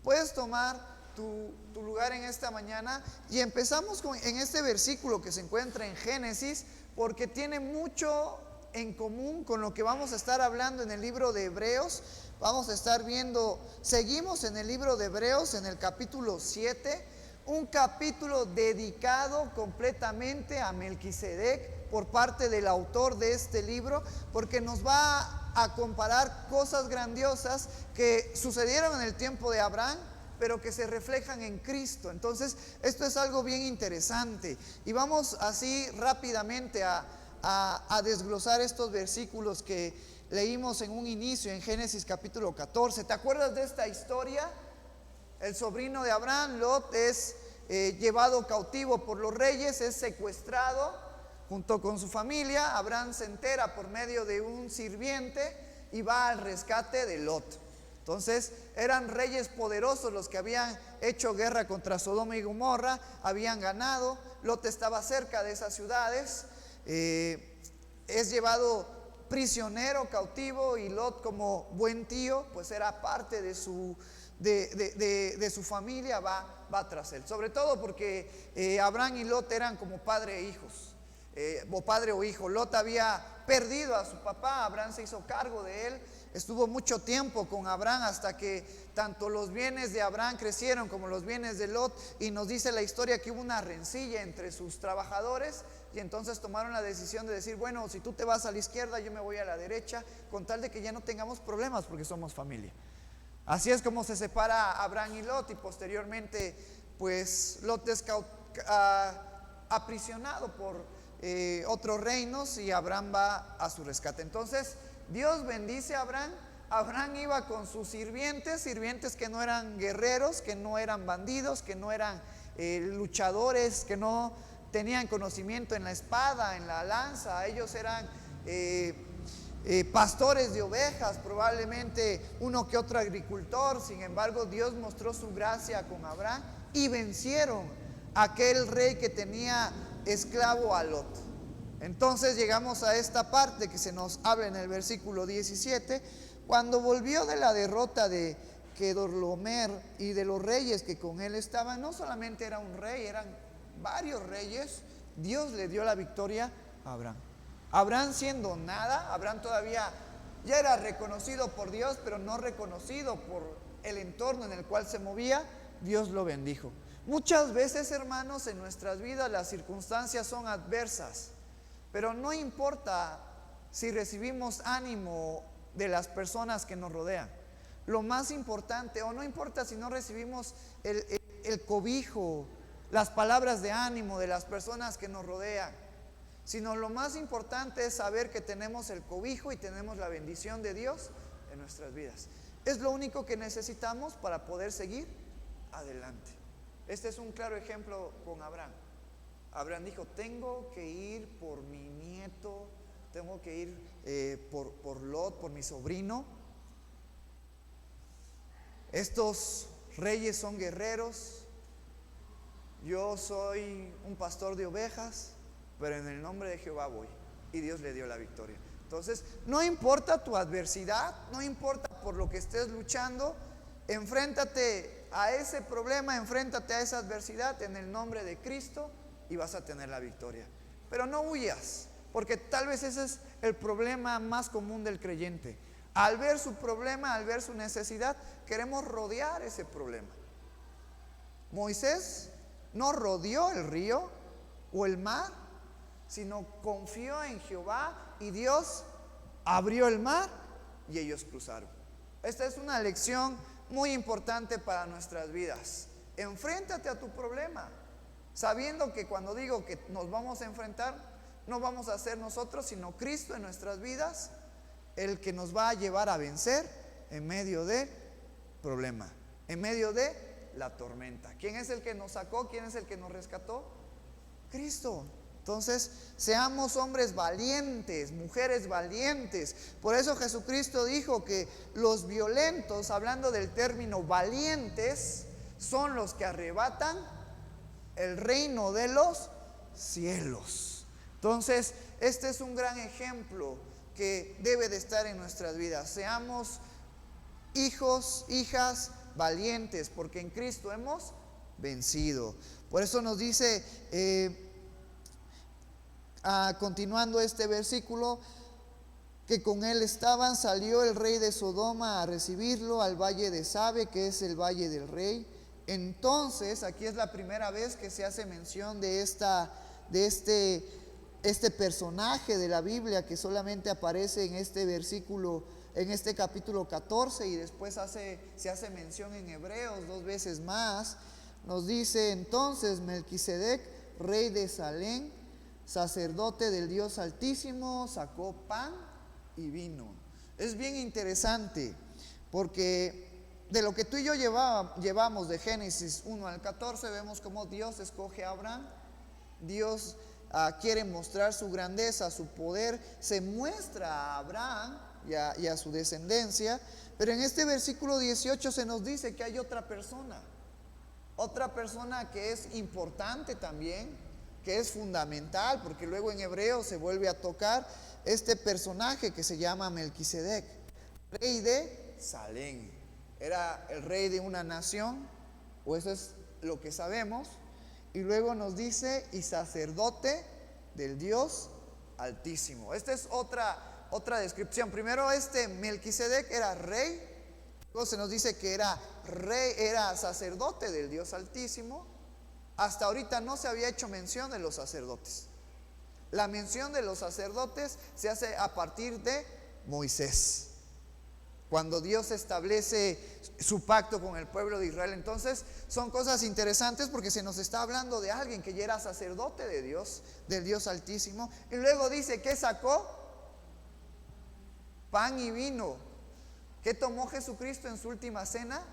Puedes tomar tu lugar en esta mañana y empezamos en este versículo que se encuentra en Génesis, porque tiene mucho en común con lo que vamos a estar hablando en el libro de Hebreos. Vamos a estar viendo, seguimos en el libro de Hebreos, en el capítulo 7, un capítulo dedicado completamente a Melquisedec por parte del autor de este libro, porque nos va a comparar cosas grandiosas que sucedieron en el tiempo de Abraham, pero que se reflejan en Cristo. Entonces, esto es algo bien interesante. Y vamos así rápidamente a desglosar estos versículos que leímos en un inicio en Génesis capítulo 14. ¿Te acuerdas de esta historia? El sobrino de Abraham, Lot, es llevado cautivo por los reyes, es secuestrado junto con su familia. Abraham se entera por medio de un sirviente y va al rescate de Lot. Entonces eran reyes poderosos los que habían hecho guerra contra Sodoma y Gomorra, habían ganado. Lot estaba cerca de esas ciudades, es llevado prisionero, cautivo, y Lot, como buen tío, pues era parte de su familia, va tras él. Sobre todo porque Abraham y Lot eran como padre e hijos, o padre o hijo. Lot había perdido a su papá, Abraham se hizo cargo de él. Estuvo mucho tiempo con Abraham hasta que tanto los bienes de Abraham crecieron como los bienes de Lot, y nos dice la historia que hubo una rencilla entre sus trabajadores, y entonces tomaron la decisión de decir: bueno, si tú te vas a la izquierda, yo me voy a la derecha, con tal de que ya no tengamos problemas porque somos familia. Así es como se separa Abraham y Lot, y posteriormente pues Lot es aprisionado por otros reinos, y Abraham va a su rescate. Entonces Dios bendice a Abraham. Abraham iba con sus sirvientes que no eran guerreros, que no eran bandidos, que no eran luchadores, que no tenían conocimiento en la espada, en la lanza. Ellos eran pastores de ovejas, probablemente uno que otro agricultor. Sin embargo, Dios mostró su gracia con Abraham y vencieron a aquel rey que tenía esclavo a Lot. Entonces llegamos a esta parte que se nos habla en el versículo 17. Cuando volvió de la derrota de Kedorlaomer y de los reyes que con él estaban, no solamente era un rey, eran varios reyes, Dios le dio la victoria a Abraham. Abraham siendo nada, Abraham todavía ya era reconocido por Dios, pero no reconocido por el entorno en el cual se movía. Dios lo bendijo. Muchas veces, hermanos, en nuestras vidas las circunstancias son adversas, pero no importa si recibimos ánimo de las personas que nos rodean. Lo más importante, o no importa si no recibimos el cobijo, las palabras de ánimo de las personas que nos rodean, sino lo más importante es saber que tenemos el cobijo y tenemos la bendición de Dios en nuestras vidas. Es lo único que necesitamos para poder seguir adelante. Este es un claro ejemplo con Abraham. Abraham dijo: tengo que ir por mi nieto, tengo que ir por Lot, por mi sobrino. Estos reyes son guerreros, yo soy un pastor de ovejas, pero en el nombre de Jehová voy. Y Dios le dio la victoria. Entonces, no importa tu adversidad, no importa por lo que estés luchando, enfréntate a ese problema, enfréntate a esa adversidad en el nombre de Cristo, y vas a tener la victoria. Pero no huyas, porque tal vez ese es el problema más común del creyente. Al ver su problema, al ver su necesidad, queremos rodear ese problema. Moisés no rodeó el río o el mar, sino confió en Jehová, y Dios abrió el mar y ellos cruzaron. Esta es una lección muy importante para nuestras vidas. Enfréntate a tu problema, sabiendo que cuando digo que nos vamos a enfrentar, no vamos a ser nosotros, sino Cristo en nuestras vidas, el que nos va a llevar a vencer en medio de problema, en medio de la tormenta. ¿Quién es el que nos sacó? ¿Quién es el que nos rescató? Cristo. Entonces, seamos hombres valientes, mujeres valientes. Por eso Jesucristo dijo que los violentos, hablando del término valientes, son los que arrebatan el reino de los cielos. Entonces, este es un gran ejemplo que debe de estar en nuestras vidas. Seamos hijos, hijas valientes, porque en Cristo hemos vencido. Por eso nos dice, continuando este versículo, que con él estaban, salió el rey de Sodoma a recibirlo al valle de Sabe, que es el valle del rey. Entonces, aquí es la primera vez que se hace mención de este personaje de la Biblia, que solamente aparece en este versículo, en este capítulo 14, y después se hace mención en Hebreos 2 veces más. Nos dice: entonces Melquisedec, rey de Salem, sacerdote del Dios Altísimo, sacó pan y vino. Es bien interesante, porque de lo que tú y yo llevamos de Génesis 1 al 14, vemos cómo Dios escoge a Abraham. Dios quiere mostrar su grandeza, su poder, se muestra a Abraham y a su descendencia. Pero en este versículo 18 se nos dice que hay otra persona que es importante también, que es fundamental, porque luego en Hebreos se vuelve a tocar este personaje que se llama Melquisedec, rey de Salem. Era el rey de una nación, o eso es lo que sabemos. Y luego nos dice: y sacerdote del Dios Altísimo. Esta es otra descripción. Primero, Melquisedec era rey. Luego se nos dice que era rey, era sacerdote del Dios Altísimo. Hasta ahorita no se había hecho mención de los sacerdotes. La mención de los sacerdotes se hace a partir de Moisés, cuando Dios establece su pacto con el pueblo de Israel. Entonces son cosas interesantes, porque se nos está hablando de alguien que ya era sacerdote de Dios, del Dios Altísimo. Y luego dice que sacó pan y vino. ¿Qué tomó Jesucristo en su última cena?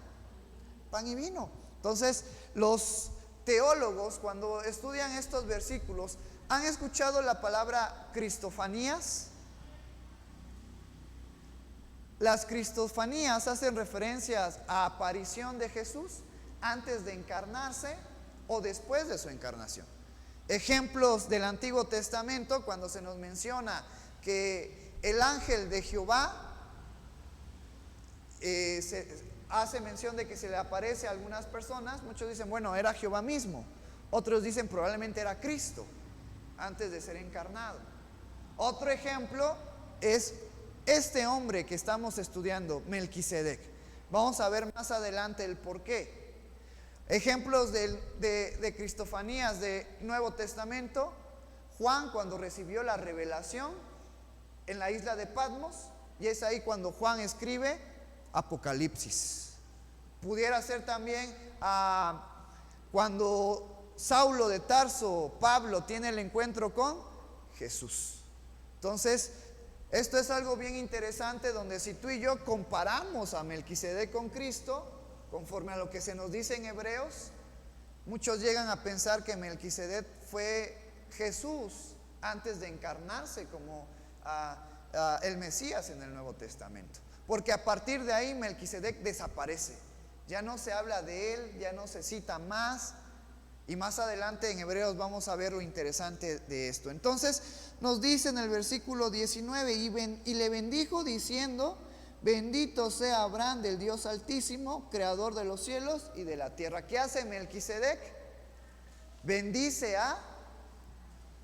Pan y vino. Entonces los teólogos, cuando estudian estos versículos, ¿han escuchado la palabra cristofanías? Las cristofanías hacen referencias a aparición de Jesús antes de encarnarse o después de su encarnación. Ejemplos del Antiguo Testamento, cuando se nos menciona que el ángel de Jehová se hace mención de que se le aparece a algunas personas. Muchos dicen, bueno, era Jehová mismo. Otros dicen, probablemente era Cristo antes de ser encarnado. Otro ejemplo es este hombre que estamos estudiando, Melquisedec. Vamos a ver más adelante el por qué. Ejemplos de cristofanías de Nuevo Testamento: Juan, cuando recibió la revelación en la isla de Patmos, y es ahí cuando Juan escribe Apocalipsis. Pudiera ser también cuando Saulo de Tarso, Pablo, tiene el encuentro con Jesús. Entonces, esto es algo bien interesante, donde si tú y yo comparamos a Melquisedec con Cristo, conforme a lo que se nos dice en Hebreos, muchos llegan a pensar que Melquisedec fue Jesús antes de encarnarse como el Mesías en el Nuevo Testamento. Porque a partir de ahí Melquisedec desaparece. Ya no se habla de él, ya no se cita más. Y más adelante en Hebreos vamos a ver lo interesante de esto. Entonces nos dice en el versículo 19: y le bendijo diciendo: bendito sea Abraham del Dios Altísimo, creador de los cielos y de la tierra. ¿Qué hace Melquisedec? Bendice a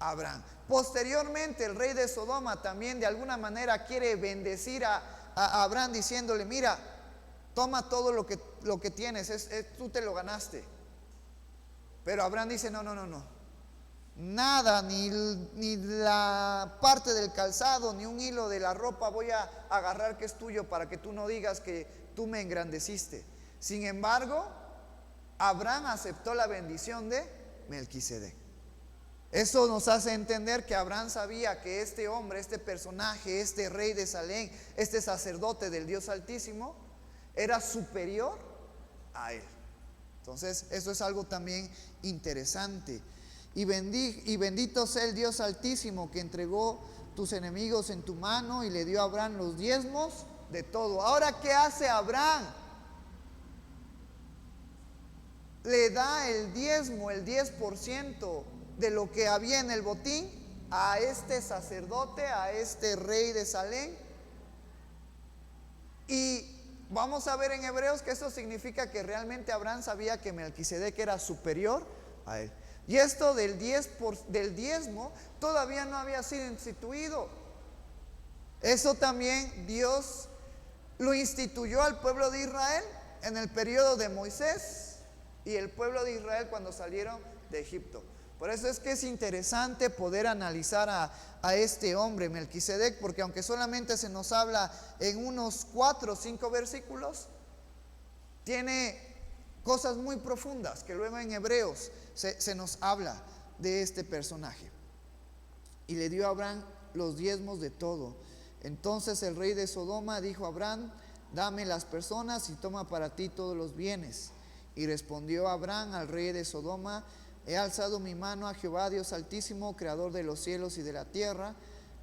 Abraham. Posteriormente el rey de Sodoma también de alguna manera quiere bendecir a Abraham, diciéndole: mira, toma todo lo que tienes, tú te lo ganaste. Pero Abraham dice: no, nada, ni la parte del calzado, ni un hilo de la ropa voy a agarrar que es tuyo, para que tú no digas que tú me engrandeciste. Sin embargo, Abraham aceptó la bendición de Melquisedec. Eso nos hace entender que Abraham sabía que este hombre, este personaje, este rey de Salem, este sacerdote del Dios Altísimo, era superior a él. Entonces, eso es algo también interesante. Y bendito sea el Dios Altísimo, que entregó tus enemigos en tu mano y le dio a Abraham los diezmos de todo. Ahora, ¿qué hace Abraham? Le da el diezmo, el 10% de lo que había en el botín a este sacerdote, a este rey de Salem. Y vamos a ver en Hebreos que esto significa que realmente Abraham sabía que Melquisedec era superior a él. Y esto del diezmo todavía no había sido instituido. Eso también Dios lo instituyó al pueblo de Israel en el periodo de Moisés y el pueblo de Israel cuando salieron de Egipto. Por eso es que es interesante poder analizar a este hombre, Melquisedec, porque aunque solamente se nos habla en unos 4 o 5 versículos, tiene cosas muy profundas que luego en Hebreos se nos habla de este personaje. Y le dio a Abraham los diezmos de todo. Entonces el rey de Sodoma dijo a Abraham: dame las personas y toma para ti todos los bienes. Y respondió Abraham al rey de Sodoma: he alzado mi mano a Jehová Dios Altísimo, creador de los cielos y de la tierra,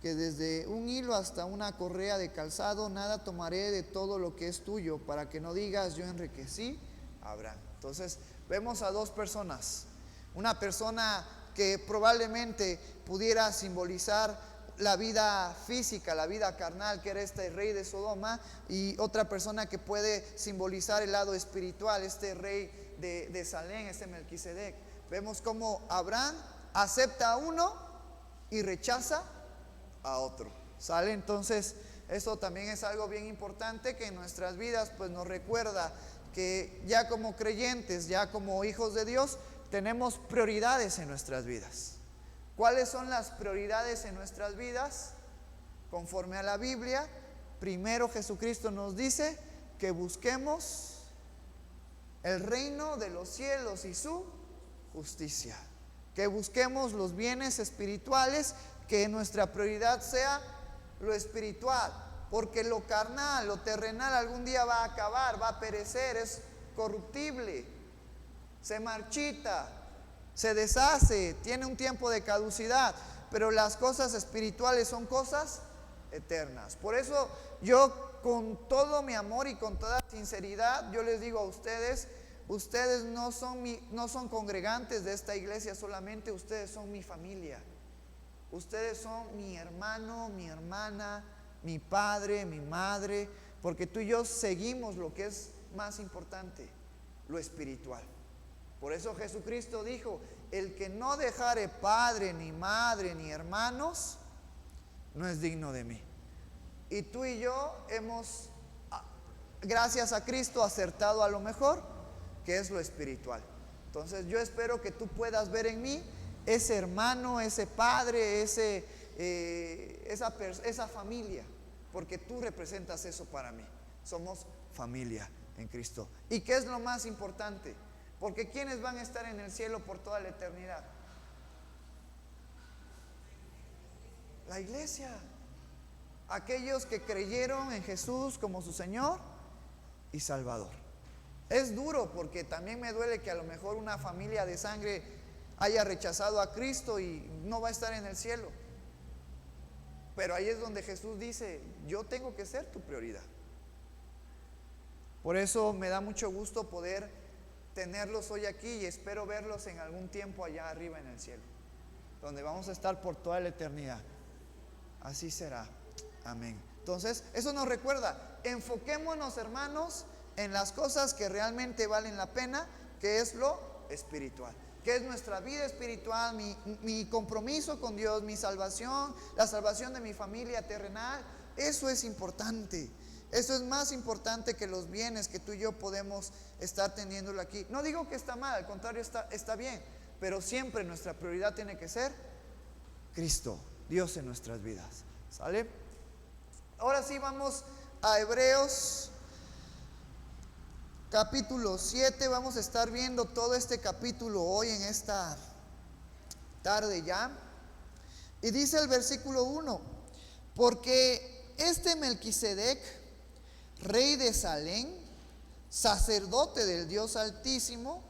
que desde un hilo hasta una correa de calzado nada tomaré de todo lo que es tuyo, para que no digas yo enriquecí a Abraham. Entonces vemos a dos personas. Una persona que probablemente pudiera simbolizar la vida física, la vida carnal, que era este rey de Sodoma, y otra persona que puede simbolizar el lado espiritual, este rey de Salem, este Melquisedec. Vemos cómo Abraham acepta a uno y rechaza a otro. ¿Sale? Entonces eso también es algo bien importante que en nuestras vidas pues nos recuerda que ya como creyentes, ya como hijos de Dios, tenemos prioridades en nuestras vidas. ¿Cuáles son las prioridades en nuestras vidas? Conforme a la Biblia, primero Jesucristo nos dice que busquemos el reino de los cielos y su justicia. Que busquemos los bienes espirituales, que nuestra prioridad sea lo espiritual. Porque lo carnal, lo terrenal algún día va a acabar, va a perecer, es corruptible, se marchita, se deshace, tiene un tiempo de caducidad, pero las cosas espirituales son cosas eternas. Por eso yo con todo mi amor y con toda sinceridad, yo les digo a ustedes, ustedes no son congregantes de esta iglesia solamente, ustedes son mi familia. Ustedes son mi hermano, mi hermana, mi padre, mi madre, porque tú y yo seguimos lo que es más importante, lo espiritual. Por eso Jesucristo dijo: el que no dejare padre, ni madre, ni hermanos, no es digno de mí. Y tú y yo hemos, gracias a Cristo, acertado a lo mejor, que es lo espiritual. Entonces yo espero que tú puedas ver en mí ese hermano, ese padre, esa familia, porque tú representas eso para mí. Somos familia en Cristo. ¿Y qué es lo más importante? Porque ¿quiénes van a estar en el cielo por toda la eternidad? La iglesia. Aquellos que creyeron en Jesús como su Señor y Salvador. Es duro porque también me duele que a lo mejor una familia de sangre haya rechazado a Cristo y no va a estar en el cielo. Pero ahí es donde Jesús dice: yo tengo que ser tu prioridad. Por eso me da mucho gusto poder tenerlos hoy aquí y espero verlos en algún tiempo allá arriba en el cielo, donde vamos a estar por toda la eternidad. Así será. Amén. Entonces, eso nos recuerda, enfoquémonos, hermanos, en las cosas que realmente valen la pena, que es lo espiritual, que es nuestra vida espiritual, mi compromiso con Dios, mi salvación, la salvación de mi familia terrenal. Eso es importante. Eso es más importante que los bienes que tú y yo podemos estar teniéndolo aquí. No digo que está mal, al contrario, está bien, pero siempre nuestra prioridad tiene que ser Cristo, Dios en nuestras vidas. ¿Sale? Ahora sí vamos a Hebreos capítulo 7. Vamos a estar viendo todo este capítulo hoy en esta tarde ya. Y dice el versículo 1: porque este Melquisedec, rey de Salem, sacerdote del Dios Altísimo,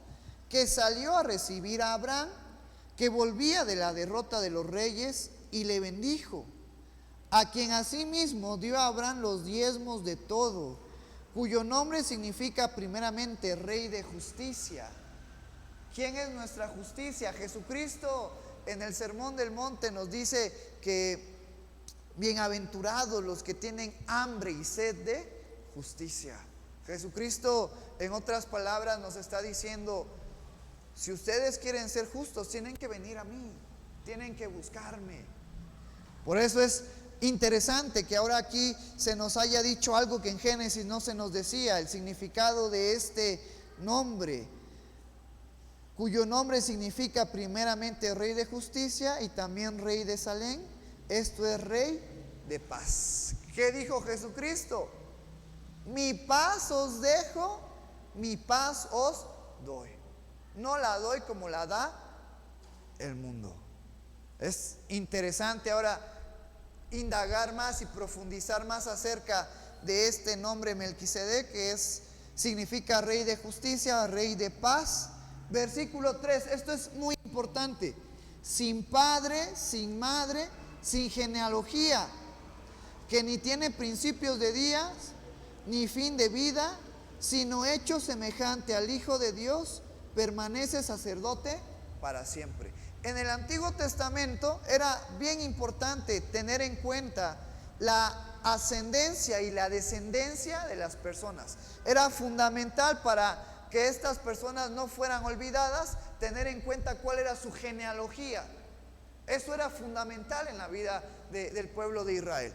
que salió a recibir a Abraham, que volvía de la derrota de los reyes, y le bendijo, a quien asimismo dio a Abraham los diezmos de todo, cuyo nombre significa primeramente Rey de Justicia. ¿Quién es nuestra justicia? Jesucristo en el Sermón del Monte nos dice que bienaventurados los que tienen hambre y sed de justicia. Jesucristo, en otras palabras, nos está diciendo: si ustedes quieren ser justos, tienen que venir a mí, tienen que buscarme. Por eso es interesante que ahora aquí se nos haya dicho algo que en Génesis no se nos decía: el significado de este nombre, cuyo nombre significa primeramente Rey de Justicia y también Rey de Salem. Esto es Rey de Paz. ¿Qué dijo Jesucristo? Mi paz os dejo, mi paz os doy. No la doy como la da el mundo. Es interesante ahora indagar más y profundizar más acerca de este nombre Melquisedec, que significa Rey de Justicia, Rey de Paz. Versículo 3, esto es muy importante: sin padre, sin madre, sin genealogía, que ni tiene principios de días, ni fin de vida, sino hecho semejante al Hijo de Dios, permanece sacerdote para siempre. En el Antiguo Testamento era bien importante tener en cuenta la ascendencia y la descendencia de las personas. Era fundamental para que estas personas no fueran olvidadas, tener en cuenta cuál era su genealogía. Eso era fundamental en la vida del pueblo de Israel.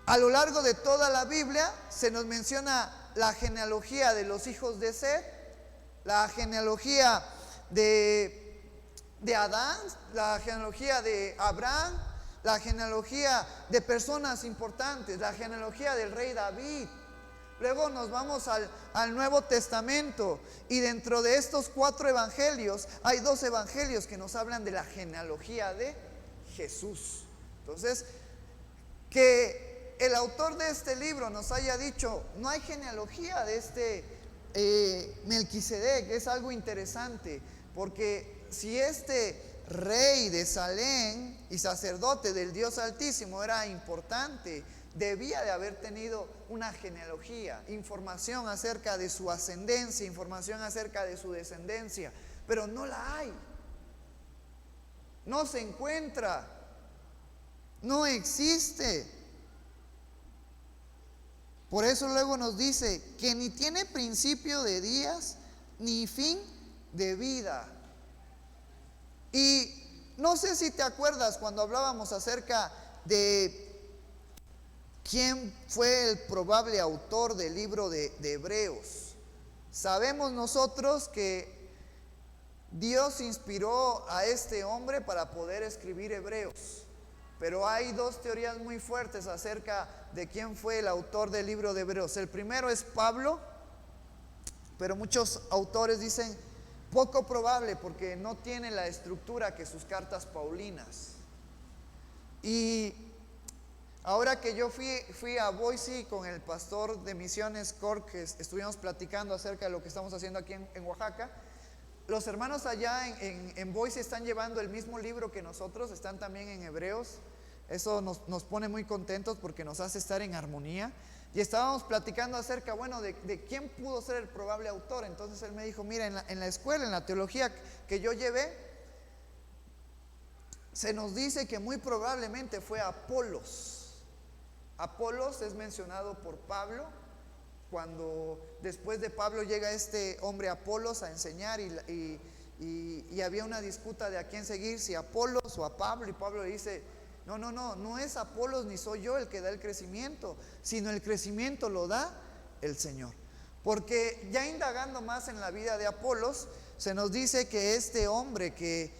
A lo largo de toda la Biblia se nos menciona la genealogía de los hijos de Set, la genealogía de Adán, la genealogía de Abraham, la genealogía de personas importantes, la genealogía del rey David. Luego nos vamos al Nuevo Testamento, y dentro de estos 4 evangelios hay 2 evangelios que nos hablan de la genealogía de Jesús. Entonces, que el autor de este libro nos haya dicho: no hay genealogía de este Melquisedec, es algo interesante, porque si este rey de Salem y sacerdote del Dios Altísimo era importante, debía de haber tenido una genealogía, información acerca de su ascendencia, información acerca de su descendencia, pero no la hay, no se encuentra, no existe. Por eso luego nos dice que ni tiene principio de días ni fin de vida. Y no sé si te acuerdas cuando hablábamos acerca de quién fue el probable autor del libro de Hebreos. Sabemos nosotros que Dios inspiró a este hombre para poder escribir Hebreos. Pero hay 2 teorías muy fuertes acerca de quién fue el autor del libro de Hebreos. El primero es Pablo, pero muchos autores dicen poco probable porque no tiene la estructura que sus cartas paulinas. Y ahora que yo fui a Boise con el pastor de Misiones Cork, que estuvimos platicando acerca de lo que estamos haciendo aquí en Oaxaca, los hermanos allá en Boise están llevando el mismo libro que nosotros, están también en Hebreos. Eso nos pone muy contentos porque nos hace estar en armonía. Y estábamos platicando acerca, bueno, de quién pudo ser el probable autor. Entonces él me dijo: mira, en la escuela, en la teología que yo llevé, se nos dice que muy probablemente fue Apolos. Apolos es mencionado por Pablo, cuando después de Pablo llega este hombre Apolos a enseñar, y había una disputa de a quién seguir, si a Apolos o a Pablo, y Pablo le dice: no es Apolos ni soy yo el que da el crecimiento, sino el crecimiento lo da el Señor. Porque ya indagando más en la vida de Apolos, se nos dice que este hombre que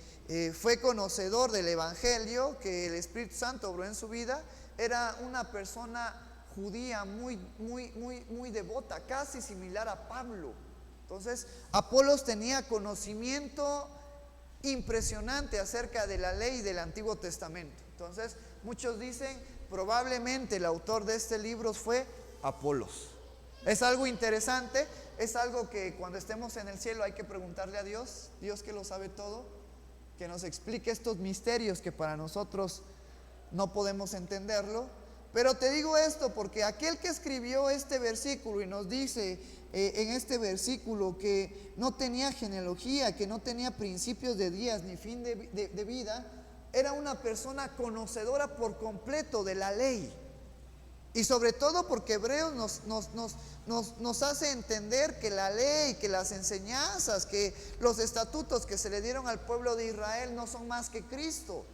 fue conocedor del evangelio, que el Espíritu Santo obró en su vida, era una persona judía muy devota, casi similar a Pablo. Entonces Apolos tenía conocimiento impresionante acerca de la ley del Antiguo Testamento. Entonces muchos dicen probablemente el autor de este libro fue Apolos. Es algo interesante, es algo que cuando estemos en el cielo hay que preguntarle a Dios, Dios que lo sabe todo, que nos explique estos misterios que para nosotros no podemos entenderlo. Pero te digo esto porque aquel que escribió este versículo y nos dice en este versículo que no tenía genealogía, que no tenía principios de días ni fin de vida, era una persona conocedora por completo de la ley. Y sobre todo porque Hebreos nos hace entender que la ley, que las enseñanzas, que los estatutos que se le dieron al pueblo de Israel no son más que Cristo.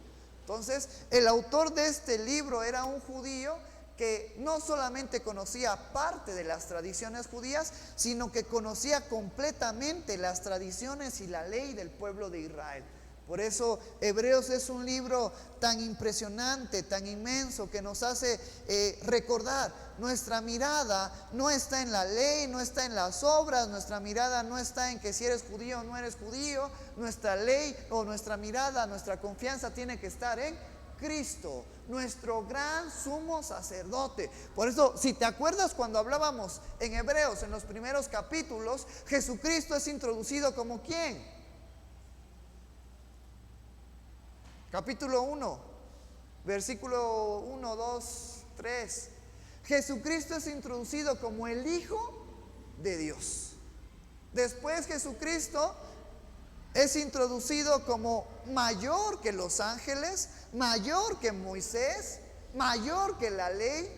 Entonces, el autor de este libro era un judío que no solamente conocía parte de las tradiciones judías, sino que conocía completamente las tradiciones y la ley del pueblo de Israel. Por eso Hebreos es un libro tan impresionante, tan inmenso, que nos hace recordar, nuestra mirada no está en la ley, no está en las obras, nuestra mirada no está en que si eres judío o no eres judío, nuestra ley o nuestra mirada, nuestra confianza tiene que estar en Cristo, nuestro gran sumo sacerdote. Por eso, si te acuerdas cuando hablábamos en Hebreos, en los primeros capítulos, Jesucristo es introducido como ¿quién? Capítulo 1, versículo 1, 2, 3. Jesucristo es introducido como el Hijo de Dios. Después Jesucristo es introducido como mayor que los ángeles, mayor que Moisés, mayor que la ley,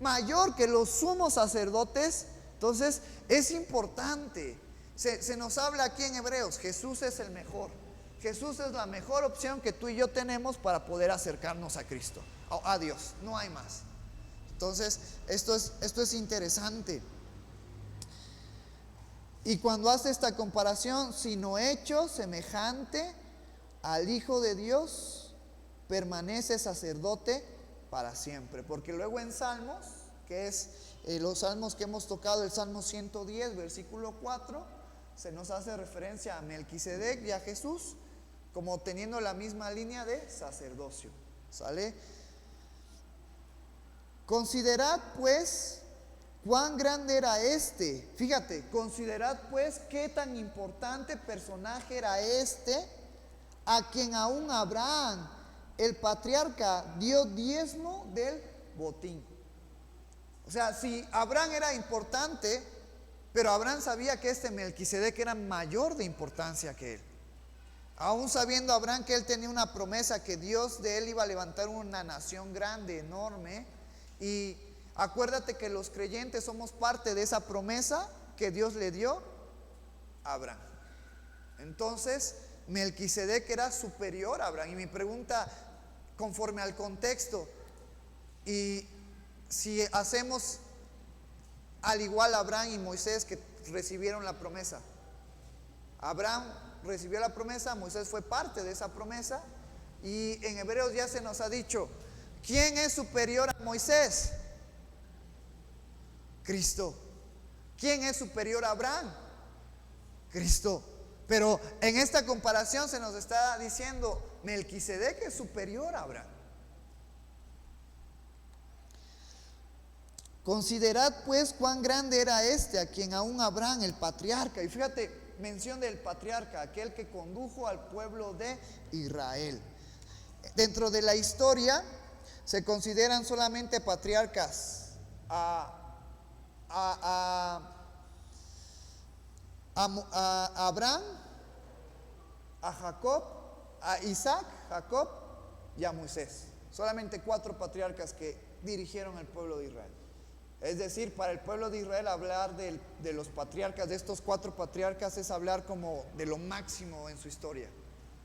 mayor que los sumos sacerdotes. Entonces es importante. Se nos habla aquí en Hebreos, Jesús es el mejor. Jesús es la mejor opción que tú y yo tenemos para poder acercarnos a Cristo, a Dios, no hay más. Entonces, esto es interesante. Y cuando hace esta comparación, sino hecho semejante al Hijo de Dios, permanece sacerdote para siempre. Porque luego en Salmos, que es los salmos que hemos tocado, el Salmo 110, versículo 4, se nos hace referencia a Melquisedec y a Jesús como teniendo la misma línea de sacerdocio. ¿Sale? Considerad pues cuán grande era este. Fíjate, considerad pues qué tan importante personaje era este, a quien aún Abraham, el patriarca, dio diezmo del botín. O sea, si Abraham era importante, pero Abraham sabía que este Melquisedec era mayor de importancia que él. Aún sabiendo Abraham que él tenía una promesa, que Dios de él iba a levantar una nación grande, enorme. Y acuérdate que los creyentes somos parte de esa promesa que Dios le dio a Abraham. Entonces Melquisedec era superior a Abraham. Y mi pregunta, conforme al contexto, y si hacemos al igual a Abraham y Moisés, que recibieron la promesa. Abraham recibió la promesa, Moisés fue parte de esa promesa, y en Hebreos ya se nos ha dicho, ¿quién es superior a Moisés? Cristo. ¿Quién es superior a Abraham? Cristo. Pero en esta comparación se nos está diciendo, Melquisedec es superior a Abraham. Considerad pues cuán grande era este, a quien aún Abraham, el patriarca, y fíjate, mención del patriarca, aquel que condujo al pueblo de Israel. Dentro de la historia se consideran solamente patriarcas a Abraham, a Jacob, a Isaac, Jacob y a Moisés. Solamente 4 patriarcas que dirigieron al pueblo de Israel. Es decir, para el pueblo de Israel hablar de los patriarcas, de estos 4 patriarcas, es hablar como de lo máximo en su historia.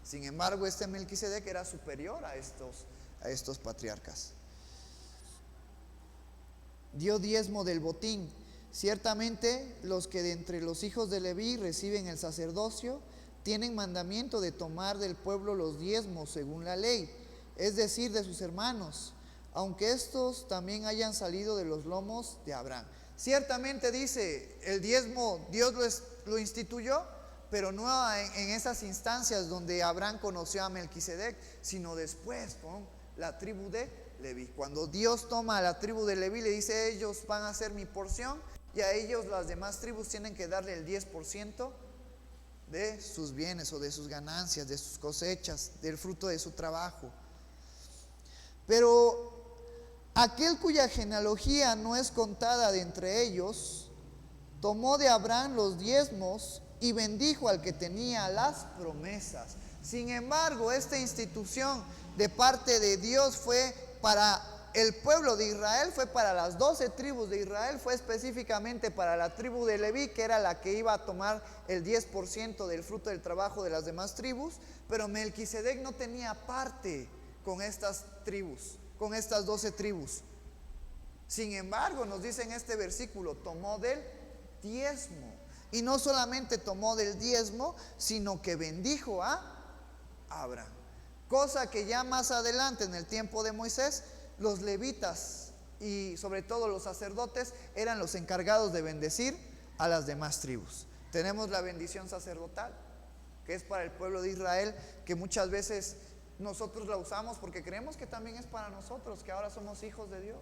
Sin embargo, este Melquisedec era superior a estos patriarcas. Dio diezmo del botín. Ciertamente los que de entre los hijos de Leví reciben el sacerdocio tienen mandamiento de tomar del pueblo los diezmos según la ley, es decir, de sus hermanos, aunque estos también hayan salido de los lomos de Abraham. Ciertamente dice, el diezmo Dios lo instituyó, pero no en esas instancias donde Abraham conoció a Melquisedec, sino después con la tribu de Leví. Cuando Dios toma a la tribu de Leví, le dice, ellos van a ser mi porción, y a ellos las demás tribus tienen que darle el 10% de sus bienes o de sus ganancias, de sus cosechas, del fruto de su trabajo. Pero aquel cuya genealogía no es contada de entre ellos, tomó de Abraham los diezmos y bendijo al que tenía las promesas. Sin embargo, esta institución de parte de Dios fue para el pueblo de Israel fue para las 12 tribus de Israel, fue específicamente para la tribu de Leví, que era la que iba a tomar el 10% del fruto del trabajo de las demás tribus, pero Melquisedec no tenía parte con estas tribus, con estas 12 tribus. Sin embargo, nos dice en este versículo, tomó del diezmo. Y no solamente tomó del diezmo, sino que bendijo a Abraham. Cosa que ya más adelante, en el tiempo de Moisés, los levitas y sobre todo los sacerdotes eran los encargados de bendecir a las demás tribus. Tenemos la bendición sacerdotal, que es para el pueblo de Israel, que muchas veces nosotros la usamos porque creemos que también es para nosotros, que ahora somos hijos de Dios.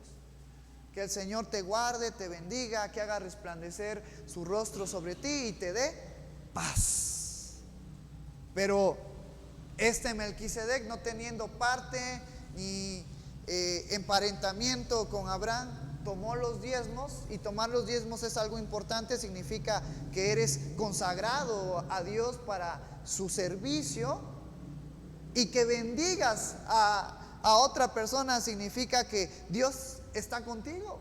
Que el Señor te guarde, te bendiga, que haga resplandecer su rostro sobre ti y te dé paz. Pero este Melquisedec, no teniendo parte ni emparentamiento con Abraham, tomó los diezmos. Y tomar los diezmos es algo importante, significa que eres consagrado a Dios para su servicio. Y que bendigas a otra persona significa que Dios está contigo.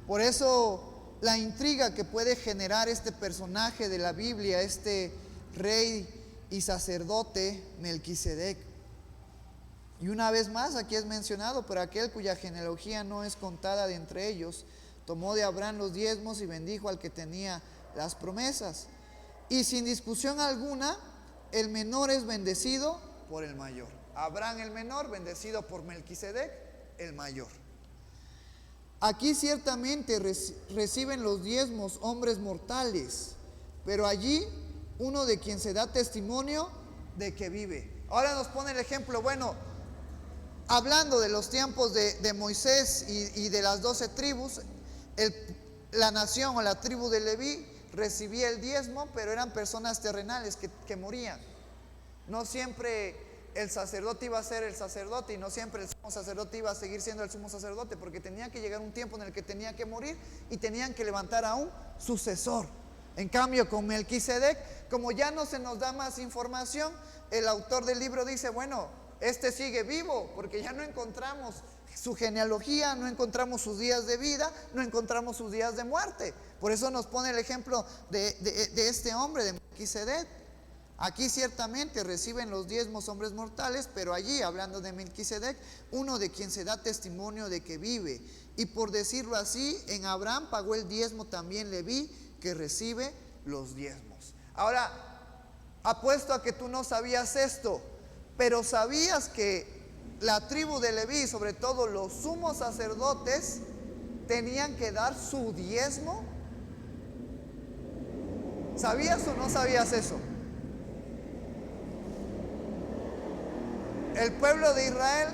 Por eso la intriga que puede generar este personaje de la Biblia, este rey y sacerdote Melquisedec. Y una vez más aquí es mencionado, pero aquel cuya genealogía no es contada de entre ellos, tomó de Abraham los diezmos y bendijo al que tenía las promesas. Y sin discusión alguna, el menor es bendecido por el mayor. Abraham el menor, bendecido por Melquisedec el mayor. Aquí ciertamente reciben los diezmos hombres mortales, pero allí uno de quien se da testimonio de que vive. Ahora nos pone el ejemplo, bueno, hablando de los tiempos de Moisés y de las 12 tribus, la nación o la tribu de Leví recibía el diezmo, pero eran personas terrenales que morían. No siempre el sacerdote iba a ser el sacerdote, y no siempre el sumo sacerdote iba a seguir siendo el sumo sacerdote, porque tenía que llegar un tiempo en el que tenía que morir y tenían que levantar a un sucesor. En cambio, con Melquisedec, como ya no se nos da más información, el autor del libro dice, bueno, este sigue vivo, porque ya no encontramos su genealogía, no encontramos sus días de vida, no encontramos sus días de muerte. Por eso nos pone el ejemplo de este hombre, de Melquisedec. Aquí ciertamente reciben los diezmos hombres mortales, pero allí, hablando de Melquisedec, uno de quien se da testimonio de que vive. Y por decirlo así, en Abraham pagó el diezmo también Leví, que recibe los diezmos. Ahora, apuesto a que tú no sabías esto, pero ¿sabías que la tribu de Leví, sobre todo los sumos sacerdotes, tenían que dar su diezmo? ¿Sabías o no sabías eso? El pueblo de Israel,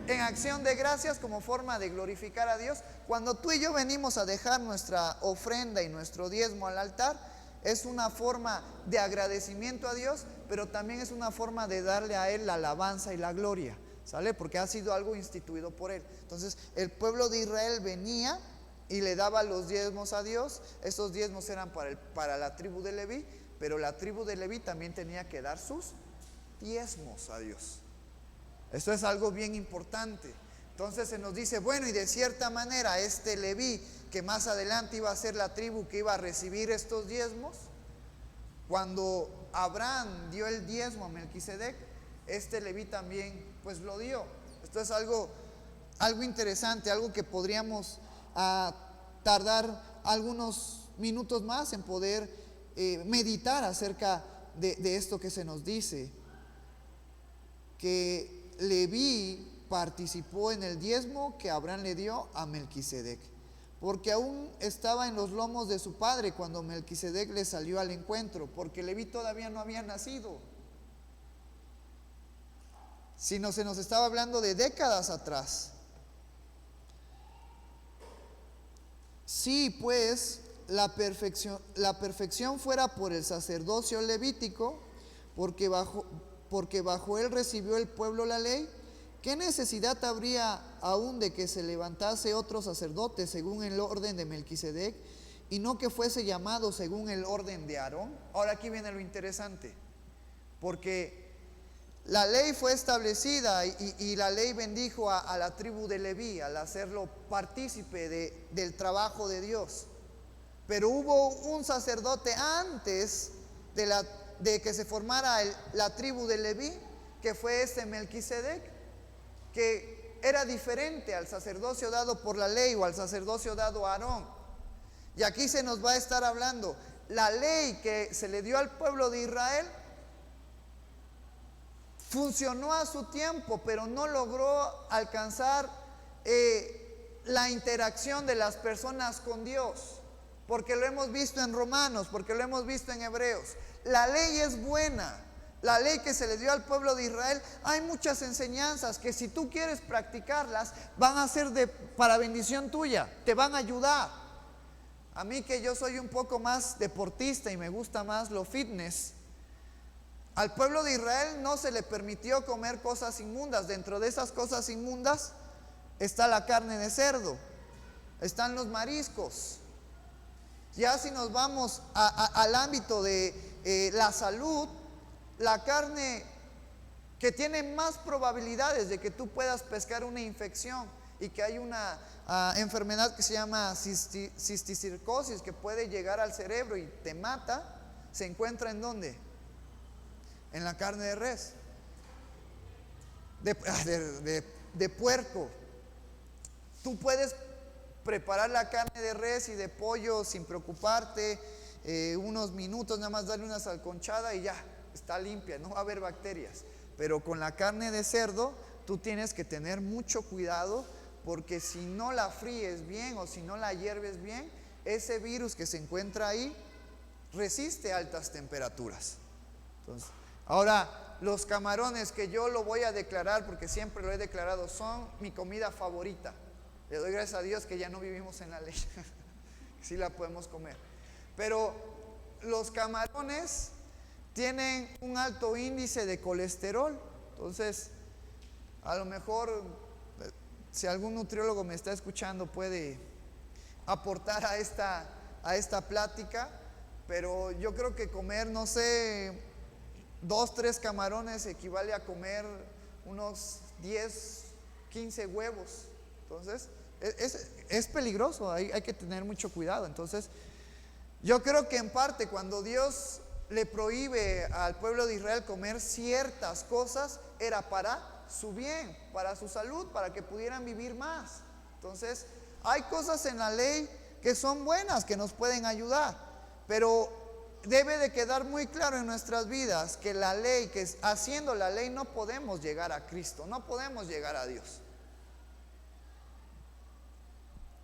en acción de gracias, como forma de glorificar a Dios, cuando tú y yo venimos a dejar nuestra ofrenda y nuestro diezmo al altar, es una forma de agradecimiento a Dios, pero también es una forma de darle a Él la alabanza y la gloria, ¿sale? Porque ha sido algo instituido por Él. Entonces, el pueblo de Israel venía y le daba los diezmos a Dios. Esos diezmos eran para la tribu de Leví, pero la tribu de Leví también tenía que dar sus diezmos a Dios. Esto es algo bien importante. Entonces se nos dice, bueno, y de cierta manera este Leví, que más adelante iba a ser la tribu que iba a recibir estos diezmos, cuando Abraham dio el diezmo a Melquisedec, este Leví también pues lo dio. Esto es algo interesante, algo que podríamos tardar algunos minutos más en poder meditar acerca de esto que se nos dice, que Leví participó en el diezmo que Abraham le dio a Melquisedec, porque aún estaba en los lomos de su padre cuando Melquisedec le salió al encuentro, porque Leví todavía no había nacido, sino se nos estaba hablando de décadas atrás. Si pues la perfección fuera por el sacerdocio levítico, porque bajo él recibió el pueblo la ley, ¿qué necesidad habría aún de que se levantase otro sacerdote según el orden de Melquisedec, y no que fuese llamado según el orden de Aarón? Ahora aquí viene lo interesante. porque la ley fue establecida y la ley bendijo a la tribu de Leví al hacerlo partícipe del trabajo de Dios. Pero hubo un sacerdote antes de que se formara la tribu de Leví, que fue Melquisedec, que era diferente al sacerdocio dado por la ley o al sacerdocio dado a Aarón. Y aquí se nos va a estar hablando, la ley que se le dio al pueblo de Israel funcionó a su tiempo, pero no logró alcanzar la interacción de las personas con Dios, porque lo hemos visto en Romanos, porque lo hemos visto en Hebreos. La ley es buena, la ley que se le dio al pueblo de Israel. Hay muchas enseñanzas que si tú quieres practicarlas, van a ser para bendición tuya, te van a ayudar. A mí, que yo soy un poco más deportista y me gusta más lo fitness, al pueblo de Israel no se le permitió comer cosas inmundas. Dentro de esas cosas inmundas está la carne de cerdo, están los mariscos. Ya si nos vamos al ámbito de la salud, la carne que tiene más probabilidades de que tú puedas pescar una infección y que hay una enfermedad que se llama cisticircosis, que puede llegar al cerebro y te mata, se encuentra ¿en dónde? En la carne de res, de puerco. Tú puedes preparar la carne de res y de pollo sin preocuparte, unos minutos, nada más darle una salconchada y ya, está limpia, no va a haber bacterias. Pero con la carne de cerdo, tú tienes que tener mucho cuidado, porque si no la fríes bien o si no la hierves bien, ese virus que se encuentra ahí resiste altas temperaturas. Entonces, ahora, los camarones, que yo lo voy a declarar porque siempre lo he declarado, son mi comida favorita. Le doy gracias a Dios que ya no vivimos en la ley, sí la podemos comer. Pero los camarones tienen un alto índice de colesterol. Entonces, a lo mejor, si algún nutriólogo me está escuchando, puede aportar a esta plática. Pero yo creo que comer, no sé, 2, 3 camarones equivale a comer unos 10, 15 huevos. Entonces, es peligroso, hay que tener mucho cuidado. Entonces, yo creo que en parte cuando Dios le prohíbe al pueblo de Israel comer ciertas cosas, era para su bien, para su salud, para que pudieran vivir más. Entonces, hay cosas en la ley que son buenas, que nos pueden ayudar, pero debe de quedar muy claro en nuestras vidas que la ley, que haciendo la ley no podemos llegar a Cristo, no podemos llegar a Dios.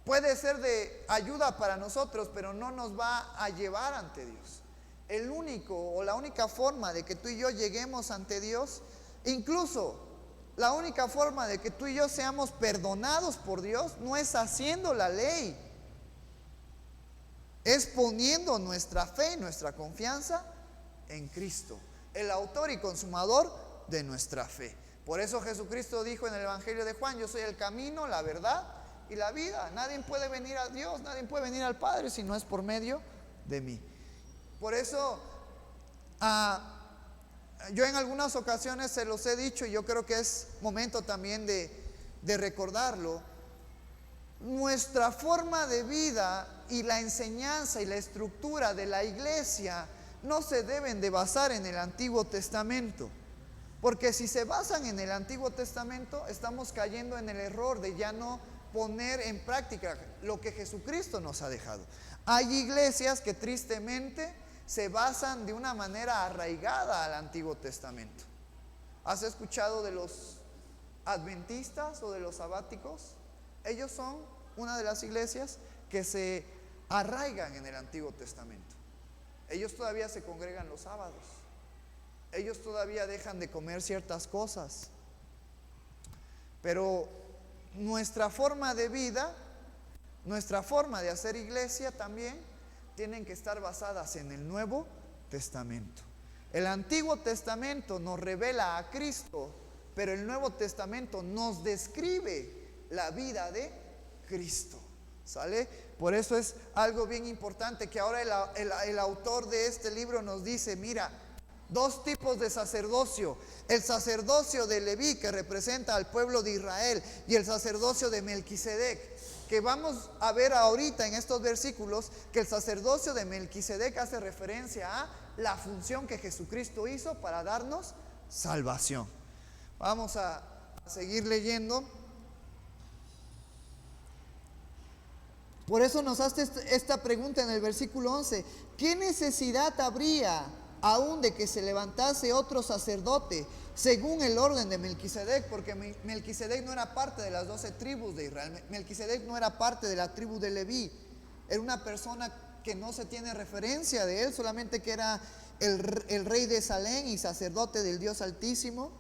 Puede ser de ayuda para nosotros, pero no nos va a llevar ante Dios. El único o la única forma de que tú y yo lleguemos ante Dios, incluso la única forma de que tú y yo seamos perdonados por Dios, no es haciendo la ley, es poniendo nuestra fe y nuestra confianza en Cristo, el autor y consumador de nuestra fe. Por eso Jesucristo dijo en el Evangelio de Juan: yo soy el camino, la verdad y la vida. Nadie puede venir a Dios, nadie puede venir al Padre si no es por medio de mí. Por eso yo en algunas ocasiones se los he dicho, y yo creo que es momento también de recordarlo. Nuestra forma de vida y la enseñanza y la estructura de la iglesia no se deben de basar en el Antiguo Testamento, porque si se basan en el Antiguo Testamento, estamos cayendo en el error de ya no poner en práctica lo que Jesucristo nos ha dejado. Hay iglesias que tristemente se basan de una manera arraigada al Antiguo Testamento. ¿Has escuchado de los adventistas o de los sabáticos? Ellos son una de las iglesias que se arraigan en el Antiguo Testamento. Ellos todavía se congregan los sábados. Ellos todavía dejan de comer ciertas cosas. Pero nuestra forma de vida, nuestra forma de hacer iglesia también tienen que estar basadas en el Nuevo Testamento. El Antiguo Testamento nos revela a Cristo, pero el Nuevo Testamento nos describe la vida de Cristo. ¿Sale? Por eso es algo bien importante que ahora el autor de este libro nos dice: mira, Dos tipos de sacerdocio: el sacerdocio de Leví, que representa al pueblo de Israel, y el sacerdocio de Melquisedec, que vamos a ver ahorita en estos versículos, que el sacerdocio de Melquisedec hace referencia a la función que Jesucristo hizo para darnos salvación. Vamos a seguir leyendo. Por eso nos hace esta pregunta en el versículo 11: ¿qué necesidad habría aún de que se levantase otro sacerdote según el orden de Melquisedec? Porque Melquisedec no era parte de las 12 tribus de Israel. Melquisedec no era parte de la tribu de Leví. Era una persona que no se tiene referencia de él, solamente que era el rey de Salem y sacerdote del Dios Altísimo,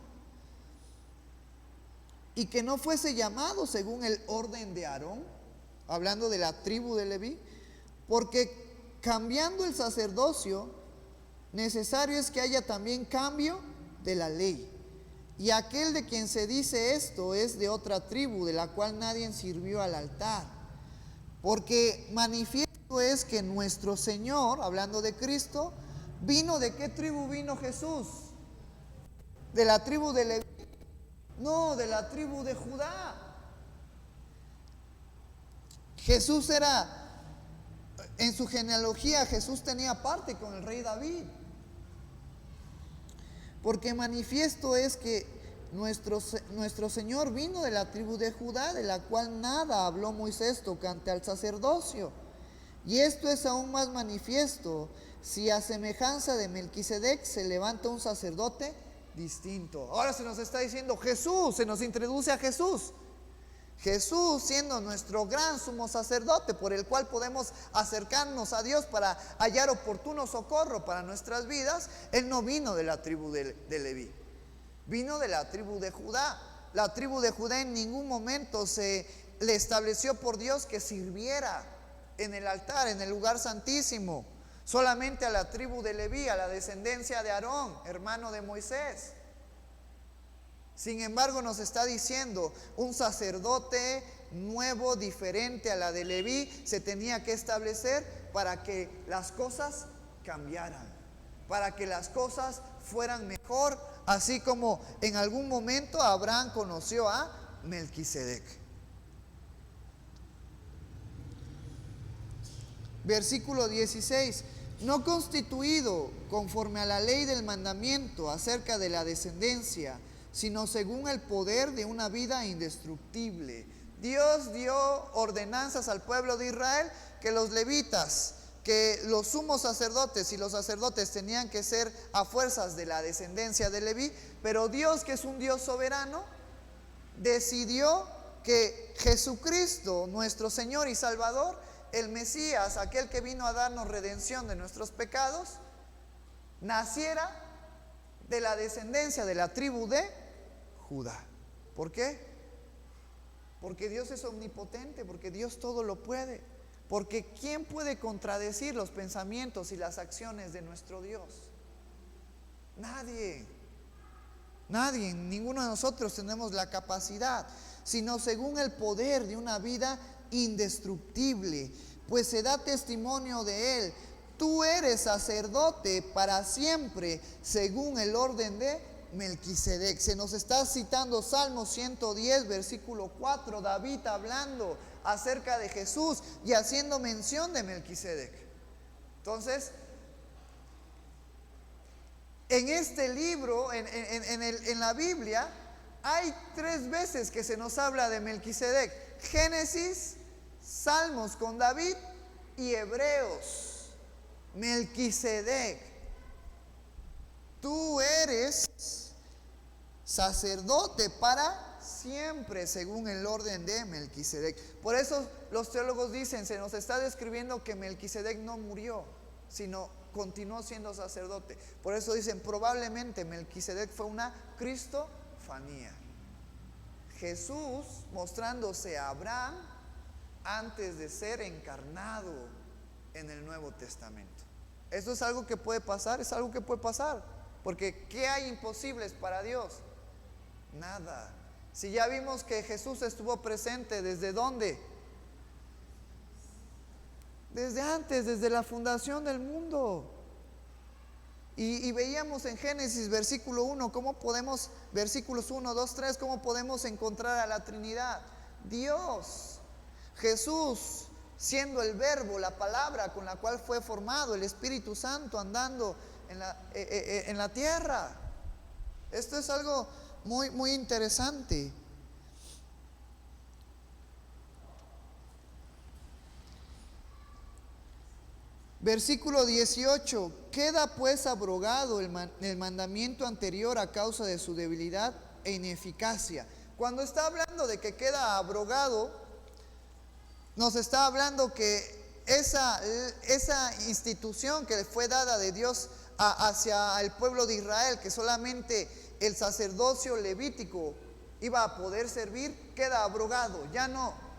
y que no fuese llamado según el orden de Aarón, hablando de la tribu de Leví, porque cambiando el sacerdocio, necesario es que haya también cambio de la ley. Y aquel de quien se dice esto es de otra tribu, de la cual nadie sirvió al altar. Porque manifiesto es que nuestro Señor, hablando de Cristo, vino. ¿De qué tribu vino Jesús? ¿De la tribu de Leví? No, de la tribu de Judá. Jesús era, en su genealogía, Jesús tenía parte con el rey David. Porque manifiesto es que nuestro Señor vino de la tribu de Judá, de la cual nada habló Moisés tocante al sacerdocio. Y esto es aún más manifiesto si a semejanza de Melquisedec se levanta un sacerdote distinto. Ahora se nos está diciendo Jesús, se nos introduce a Jesús. Jesús, siendo nuestro gran sumo sacerdote, por el cual podemos acercarnos a Dios para hallar oportuno socorro para nuestras vidas, Él no vino de la tribu de Leví, vino de la tribu de Judá. La tribu de Judá en ningún momento se le estableció por Dios que sirviera en el altar, en el lugar santísimo. Solamente a la tribu de Leví, a la descendencia de Aarón, hermano de Moisés. Sin embargo, nos está diciendo, un sacerdote nuevo, diferente a la de Leví, se tenía que establecer para que las cosas cambiaran, para que las cosas fueran mejor, así como en algún momento Abraham conoció a Melquisedec. Versículo 16: no constituido conforme a la ley del mandamiento acerca de la descendencia, sino según el poder de una vida indestructible. Dios dio ordenanzas al pueblo de Israel que los levitas, que los sumos sacerdotes y los sacerdotes tenían que ser a fuerzas de la descendencia de Leví, pero Dios, que es un Dios soberano, decidió que Jesucristo, nuestro Señor y Salvador, el Mesías, aquel que vino a darnos redención de nuestros pecados, naciera de la descendencia de la tribu de Judá. ¿Por qué? Porque Dios es omnipotente, porque Dios todo lo puede, porque ¿quién puede contradecir los pensamientos y las acciones de nuestro Dios? Nadie, ninguno de nosotros tenemos la capacidad, sino según el poder de una vida indestructible, pues se da testimonio de Él. Tú eres sacerdote para siempre, según el orden de Melquisedec. Se nos está citando Salmo 110, versículo 4, David hablando acerca de Jesús y haciendo mención de Melquisedec. Entonces, en este libro, en la Biblia, hay 3 veces que se nos habla de Melquisedec: Génesis, Salmos con David y Hebreos. Melquisedec, tú eres sacerdote para siempre, según el orden de Melquisedec. Por eso los teólogos dicen, se nos está describiendo que Melquisedec no murió, sino continuó siendo sacerdote. Por eso dicen, probablemente Melquisedec fue una cristofanía. Jesús mostrándose a Abraham antes de ser encarnado en el Nuevo Testamento. Esto es algo que puede pasar, es algo que puede pasar. Porque ¿qué hay imposibles para Dios? Nada. Si ya vimos que Jesús estuvo presente, ¿desde dónde? Desde antes, desde la fundación del mundo. Y veíamos en Génesis versículo 1, versículos 1, 2, 3, cómo podemos encontrar a la Trinidad. Dios, Jesús, siendo el verbo, la palabra con la cual fue formado, el Espíritu Santo andando en la tierra. Esto es algo muy, muy interesante. Versículo 18, queda pues abrogado el mandamiento anterior a causa de su debilidad e ineficacia. Cuando está hablando de que queda abrogado, nos está hablando que esa institución que fue dada de Dios hacia el pueblo de Israel, que solamente el sacerdocio levítico iba a poder servir, queda abrogado, ya no.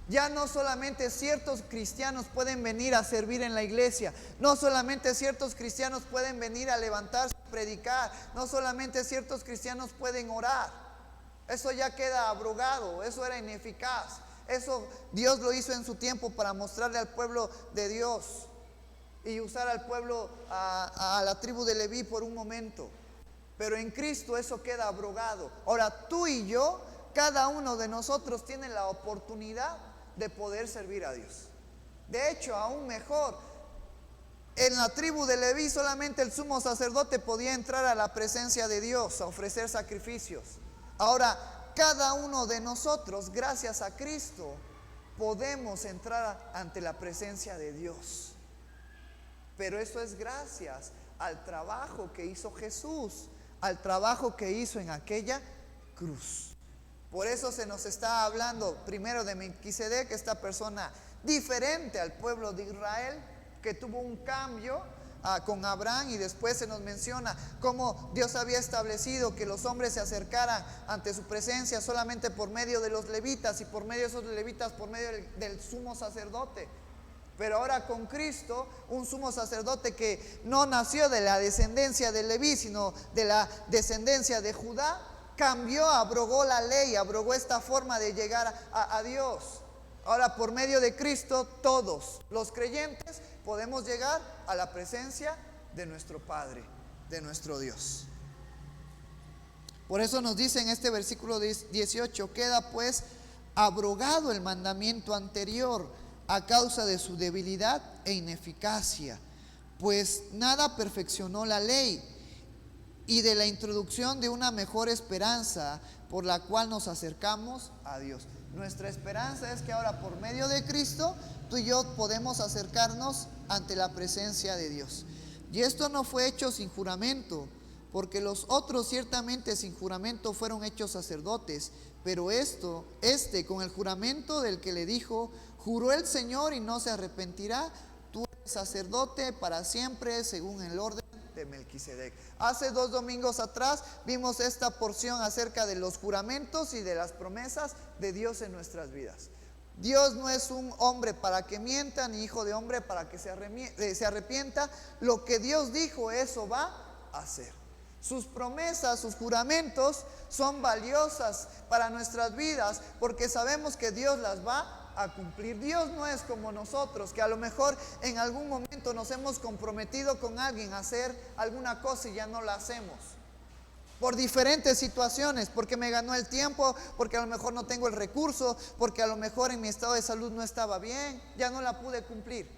Ya no solamente ciertos cristianos pueden venir a servir en la iglesia, no solamente ciertos cristianos pueden venir a levantarse y predicar, no solamente ciertos cristianos pueden orar. Eso ya queda abrogado, eso era ineficaz. Eso Dios lo hizo en su tiempo para mostrarle al pueblo de Dios y usar al pueblo, a la tribu de Leví por un momento. Pero en Cristo eso queda abrogado. Ahora tú y yo, cada uno de nosotros tiene la oportunidad de poder servir a Dios. De hecho, aún mejor, en la tribu de Leví solamente el sumo sacerdote podía entrar a la presencia de Dios a ofrecer sacrificios. Ahora, cada uno de nosotros, gracias a Cristo, podemos entrar ante la presencia de Dios. Pero eso es gracias al trabajo que hizo Jesús, al trabajo que hizo en aquella cruz. Por eso se nos está hablando primero de Melquisedec, esta persona diferente al pueblo de Israel, que tuvo un cambio con Abraham, y después se nos menciona cómo Dios había establecido que los hombres se acercaran ante su presencia solamente por medio de los levitas, y por medio de esos levitas, por medio del sumo sacerdote. Pero ahora con Cristo, un sumo sacerdote que no nació de la descendencia de Leví, sino de la descendencia de Judá, cambió, abrogó la ley, abrogó esta forma de llegar a Dios. Ahora por medio de Cristo, todos los creyentes podemos llegar a la presencia de nuestro Padre, de nuestro Dios. Por eso nos dice en este versículo 18, queda pues abrogado el mandamiento anterior a causa de su debilidad e ineficacia, pues nada perfeccionó la ley, y de la introducción de una mejor esperanza por la cual nos acercamos a Dios. Nuestra esperanza es que ahora por medio de Cristo tú y yo podemos acercarnos ante la presencia de Dios. Y esto no fue hecho sin juramento, porque los otros ciertamente sin juramento fueron hechos sacerdotes, pero este con el juramento del que le dijo, juró el Señor y no se arrepentirá, tú eres sacerdote para siempre según el orden de Melquisedec. Hace 2 domingos atrás vimos esta porción acerca de los juramentos y de las promesas de Dios en nuestras vidas. Dios no es un hombre para que mienta, ni hijo de hombre para que se arrepienta. Lo que Dios dijo, eso va a hacer. Sus promesas, sus juramentos son valiosas para nuestras vidas, porque sabemos que Dios las va a cumplir. Dios no es como nosotros, que a lo mejor en algún momento nos hemos comprometido con alguien a hacer alguna cosa y ya no la hacemos por diferentes situaciones, porque me ganó el tiempo, porque a lo mejor no tengo el recurso, porque a lo mejor en mi estado de salud no estaba bien, ya no la pude cumplir.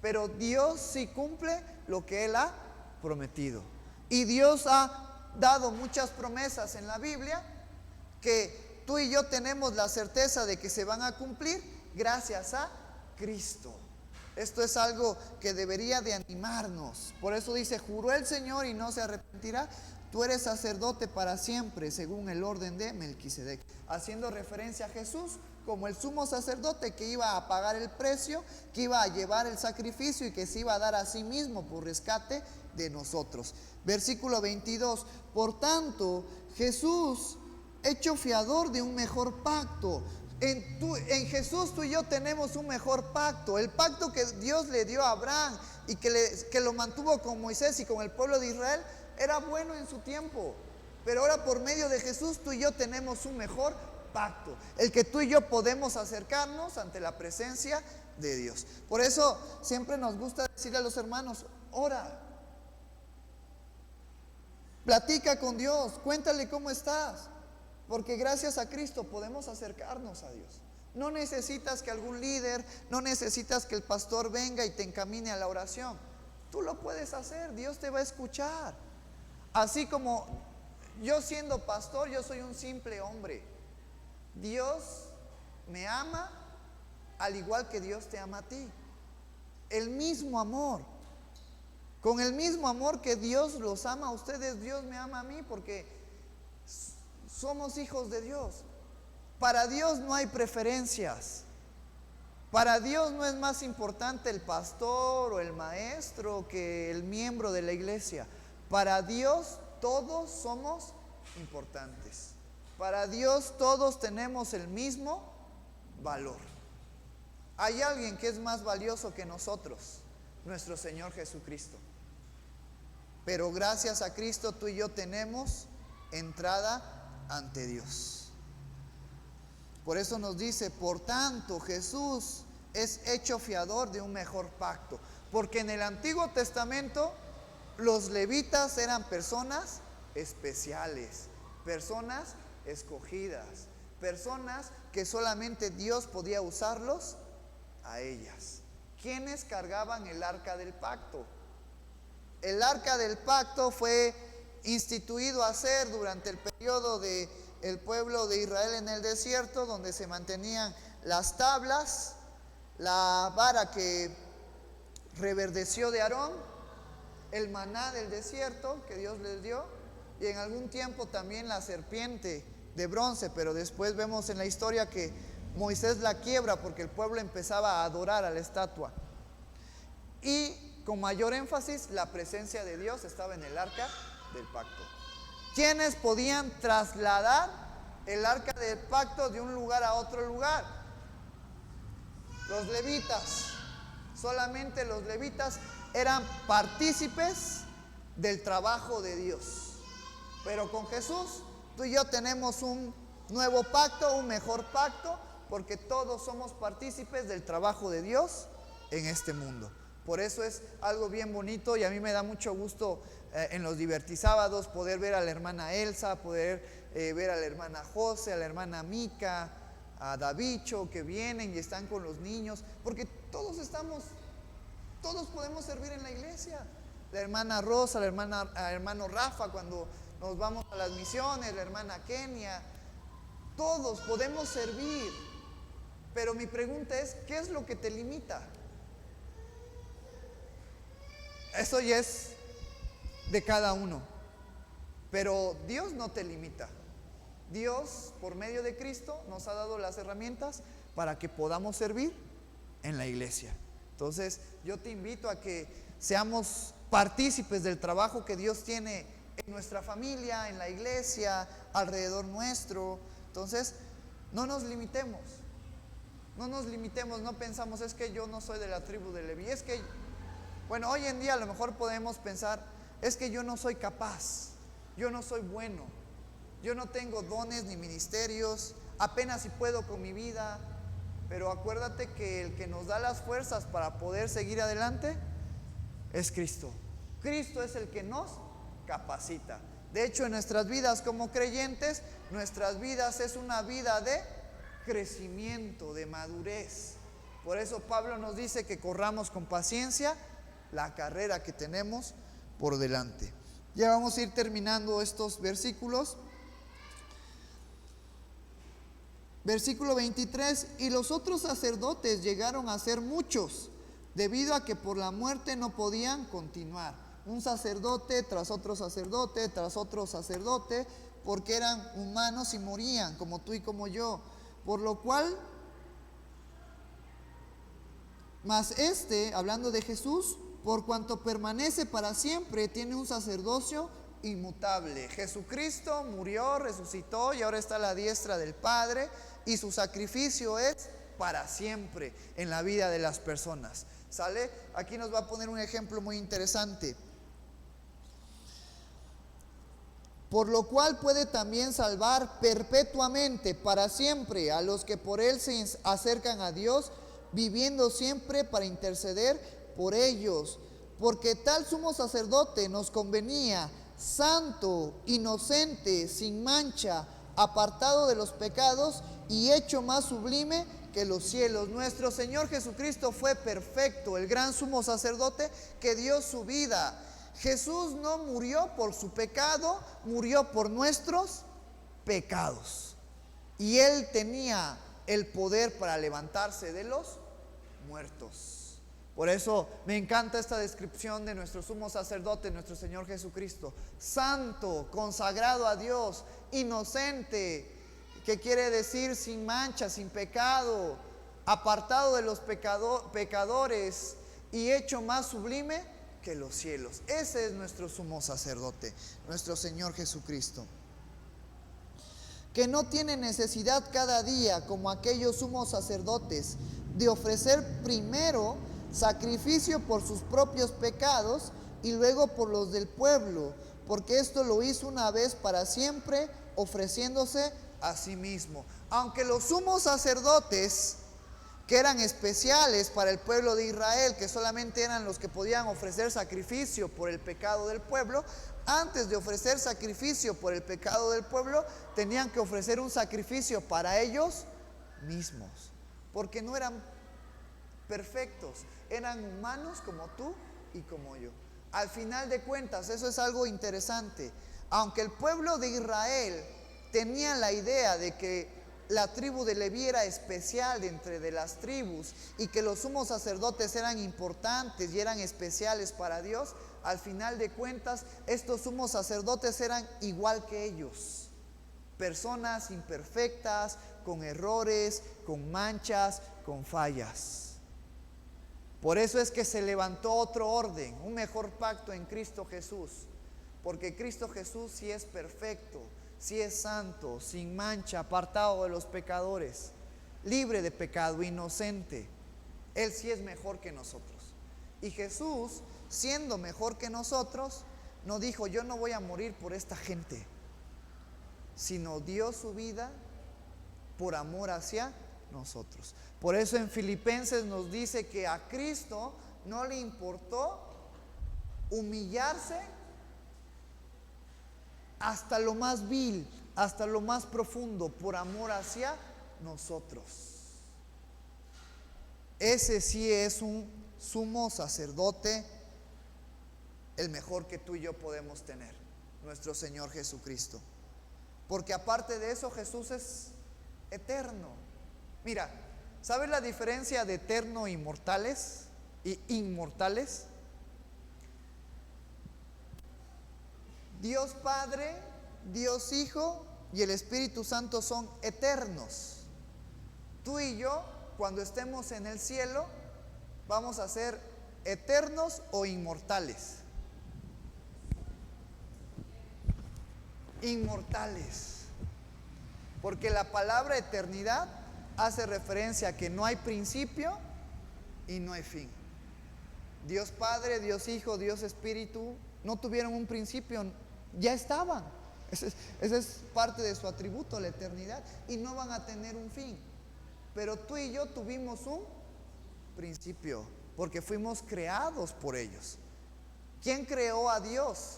Pero Dios sí cumple lo que Él ha prometido, y Dios ha dado muchas promesas en la Biblia que tú y yo tenemos la certeza de que se van a cumplir gracias a Cristo. Esto es algo que debería de animarnos. Por eso dice, juró el Señor y no se arrepentirá, tú eres sacerdote para siempre según el orden de Melquisedec, haciendo referencia a Jesús como el sumo sacerdote que iba a pagar el precio, que iba a llevar el sacrificio y que se iba a dar a sí mismo por rescate de nosotros. Versículo 22, por tanto Jesús, hecho fiador de un mejor pacto. En Jesús tú y yo tenemos un mejor pacto. El pacto que Dios le dio a Abraham y que lo mantuvo con Moisés y con el pueblo de Israel era bueno en su tiempo. Pero ahora por medio de Jesús tú y yo tenemos un mejor pacto, el que tú y yo podemos acercarnos ante la presencia de Dios. Por eso siempre nos gusta decirle a los hermanos, ora, Platica con Dios, cuéntale cómo estás, porque gracias a Cristo podemos acercarnos a Dios. No necesitas que algún líder, no necesitas que el pastor venga y te encamine a la oración. Tú lo puedes hacer, Dios te va a escuchar. Así como yo siendo pastor, yo soy un simple hombre. Dios me ama al igual que Dios te ama a ti. El mismo amor. Con el mismo amor que Dios los ama a ustedes, Dios me ama a mí porque somos hijos de Dios. Para Dios no hay preferencias. Para Dios no es más importante el pastor o el maestro que el miembro de la iglesia. Para Dios todos somos importantes. Para Dios todos tenemos el mismo valor. Hay alguien que es más valioso que nosotros, nuestro Señor Jesucristo. Pero gracias a Cristo tú y yo tenemos entrada ante Dios. Por eso nos dice, por tanto Jesús es hecho fiador de un mejor pacto. Porque en el Antiguo Testamento los levitas eran personas especiales, personas escogidas, personas que solamente Dios podía usarlos a ellas. ¿Quiénes cargaban el arca del pacto? El arca del pacto fue instituido a ser durante el periodo del pueblo de Israel en el desierto, donde se mantenían las tablas, la vara que reverdeció de Aarón, el maná del desierto que Dios les dio, y en algún tiempo también la serpiente de bronce, pero después vemos en la historia que Moisés la quiebra porque el pueblo empezaba a adorar a la estatua. Y con mayor énfasis, la presencia de Dios estaba en el arca del pacto. ¿Quiénes podían trasladar el arca del pacto de un lugar a otro lugar? Los levitas. Solamente los levitas eran partícipes del trabajo de Dios. Pero con Jesús, tú y yo tenemos un nuevo pacto, un mejor pacto, porque todos somos partícipes del trabajo de Dios en este mundo. Por eso es algo bien bonito y a mí me da mucho gusto en los divertisábados poder ver a la hermana Elsa, poder ver a la hermana José, a la hermana Mica, a Davicho, que vienen y están con los niños, porque todos podemos servir en la iglesia. La hermana Rosa, el hermano Rafa cuando nos vamos a las misiones, la hermana Kenia, todos podemos servir. Pero mi pregunta es, ¿qué es lo que te limita? Eso ya es de cada uno. Pero Dios no te limita. Dios, por medio de Cristo, nos ha dado las herramientas para que podamos servir en la iglesia. Entonces, yo te invito a que seamos partícipes del trabajo que Dios tiene en nuestra familia, en la iglesia, alrededor nuestro. Entonces, no nos limitemos. No pensamos, es que yo no soy de la tribu de Leví. Es que, bueno, hoy en día a lo mejor podemos pensar, es que yo no soy capaz, yo no soy bueno, yo no tengo dones ni ministerios, apenas si puedo con mi vida. Pero acuérdate que el que nos da las fuerzas para poder seguir adelante es Cristo. Cristo es el que nos capacita. De hecho, en nuestras vidas como creyentes, nuestras vidas es una vida de crecimiento, de madurez. Por eso Pablo nos dice que corramos con paciencia la carrera que tenemos por delante. Ya vamos a ir terminando estos versículos. Versículo 23, y los otros sacerdotes llegaron a ser muchos, debido a que por la muerte no podían continuar. Un sacerdote tras otro sacerdote, tras otro sacerdote, porque eran humanos y morían, como tú y como yo. Por lo cual, mas hablando de Jesús, por cuanto permanece para siempre, tiene un sacerdocio inmutable. Jesucristo murió, resucitó y ahora está a la diestra del Padre, y su sacrificio es para siempre en la vida de las personas. ¿Sale? Aquí nos va a poner un ejemplo muy interesante. Por lo cual puede también salvar perpetuamente, para siempre, a los que por él se acercan a Dios, viviendo siempre para interceder por ellos. Porque tal sumo sacerdote nos convenía, santo, inocente, sin mancha, apartado de los pecados y hecho más sublime que los cielos. Nuestro Señor Jesucristo fue perfecto, el gran sumo sacerdote que dio su vida. Jesús no murió por su pecado, murió por nuestros pecados. Y Él tenía el poder para levantarse de los muertos. Por eso me encanta esta descripción de nuestro sumo sacerdote, nuestro Señor Jesucristo. Santo, consagrado a Dios, inocente, que quiere decir sin mancha, sin pecado, apartado de los pecadores y hecho más sublime que los cielos. Ese es nuestro sumo sacerdote, nuestro Señor Jesucristo, que no tiene necesidad cada día, como aquellos sumos sacerdotes, de ofrecer primero sacrificio por sus propios pecados y luego por los del pueblo, porque esto lo hizo una vez para siempre, ofreciéndose a sí mismo. Aunque los sumos sacerdotes, que eran especiales para el pueblo de Israel, que solamente eran los que podían ofrecer sacrificio por el pecado del pueblo, antes de ofrecer sacrificio por el pecado del pueblo, tenían que ofrecer un sacrificio para ellos mismos, porque no eran perfectos, eran humanos como tú y como yo. Al final de cuentas, eso es algo interesante. Aunque el pueblo de Israel tenía la idea de que la tribu de Leví era especial de entre de las tribus y que los sumos sacerdotes eran importantes y eran especiales para Dios, al final de cuentas estos sumos sacerdotes eran igual que ellos, personas imperfectas, con errores, con manchas, con fallas. Por eso es que se levantó otro orden, un mejor pacto en Cristo Jesús, porque Cristo Jesús sí es perfecto, sí es santo, sin mancha, apartado de los pecadores, libre de pecado, inocente. Él sí es mejor que nosotros. Y Jesús, siendo mejor que nosotros, no dijo: yo no voy a morir por esta gente, sino dio su vida por amor hacia nosotros. Por eso en Filipenses nos dice que a Cristo no le importó humillarse hasta lo más vil, hasta lo más profundo, por amor hacia nosotros. Ese sí es un sumo sacerdote, el mejor que tú y yo podemos tener, nuestro Señor Jesucristo. Porque aparte de eso, Jesús es eterno. Mira, ¿sabes la diferencia de eterno y mortales y inmortales? Dios Padre, Dios Hijo y el Espíritu Santo son eternos. Tú y yo, cuando estemos en el cielo, vamos a ser eternos o inmortales. Inmortales. Porque la palabra eternidad hace referencia a que no hay principio y no hay fin. Dios Padre, Dios Hijo, Dios Espíritu no tuvieron un principio, ya estaban. Ese es parte de su atributo, la eternidad, y no van a tener un fin. Pero tú y yo tuvimos un principio, porque fuimos creados por ellos. ¿Quién creó a Dios?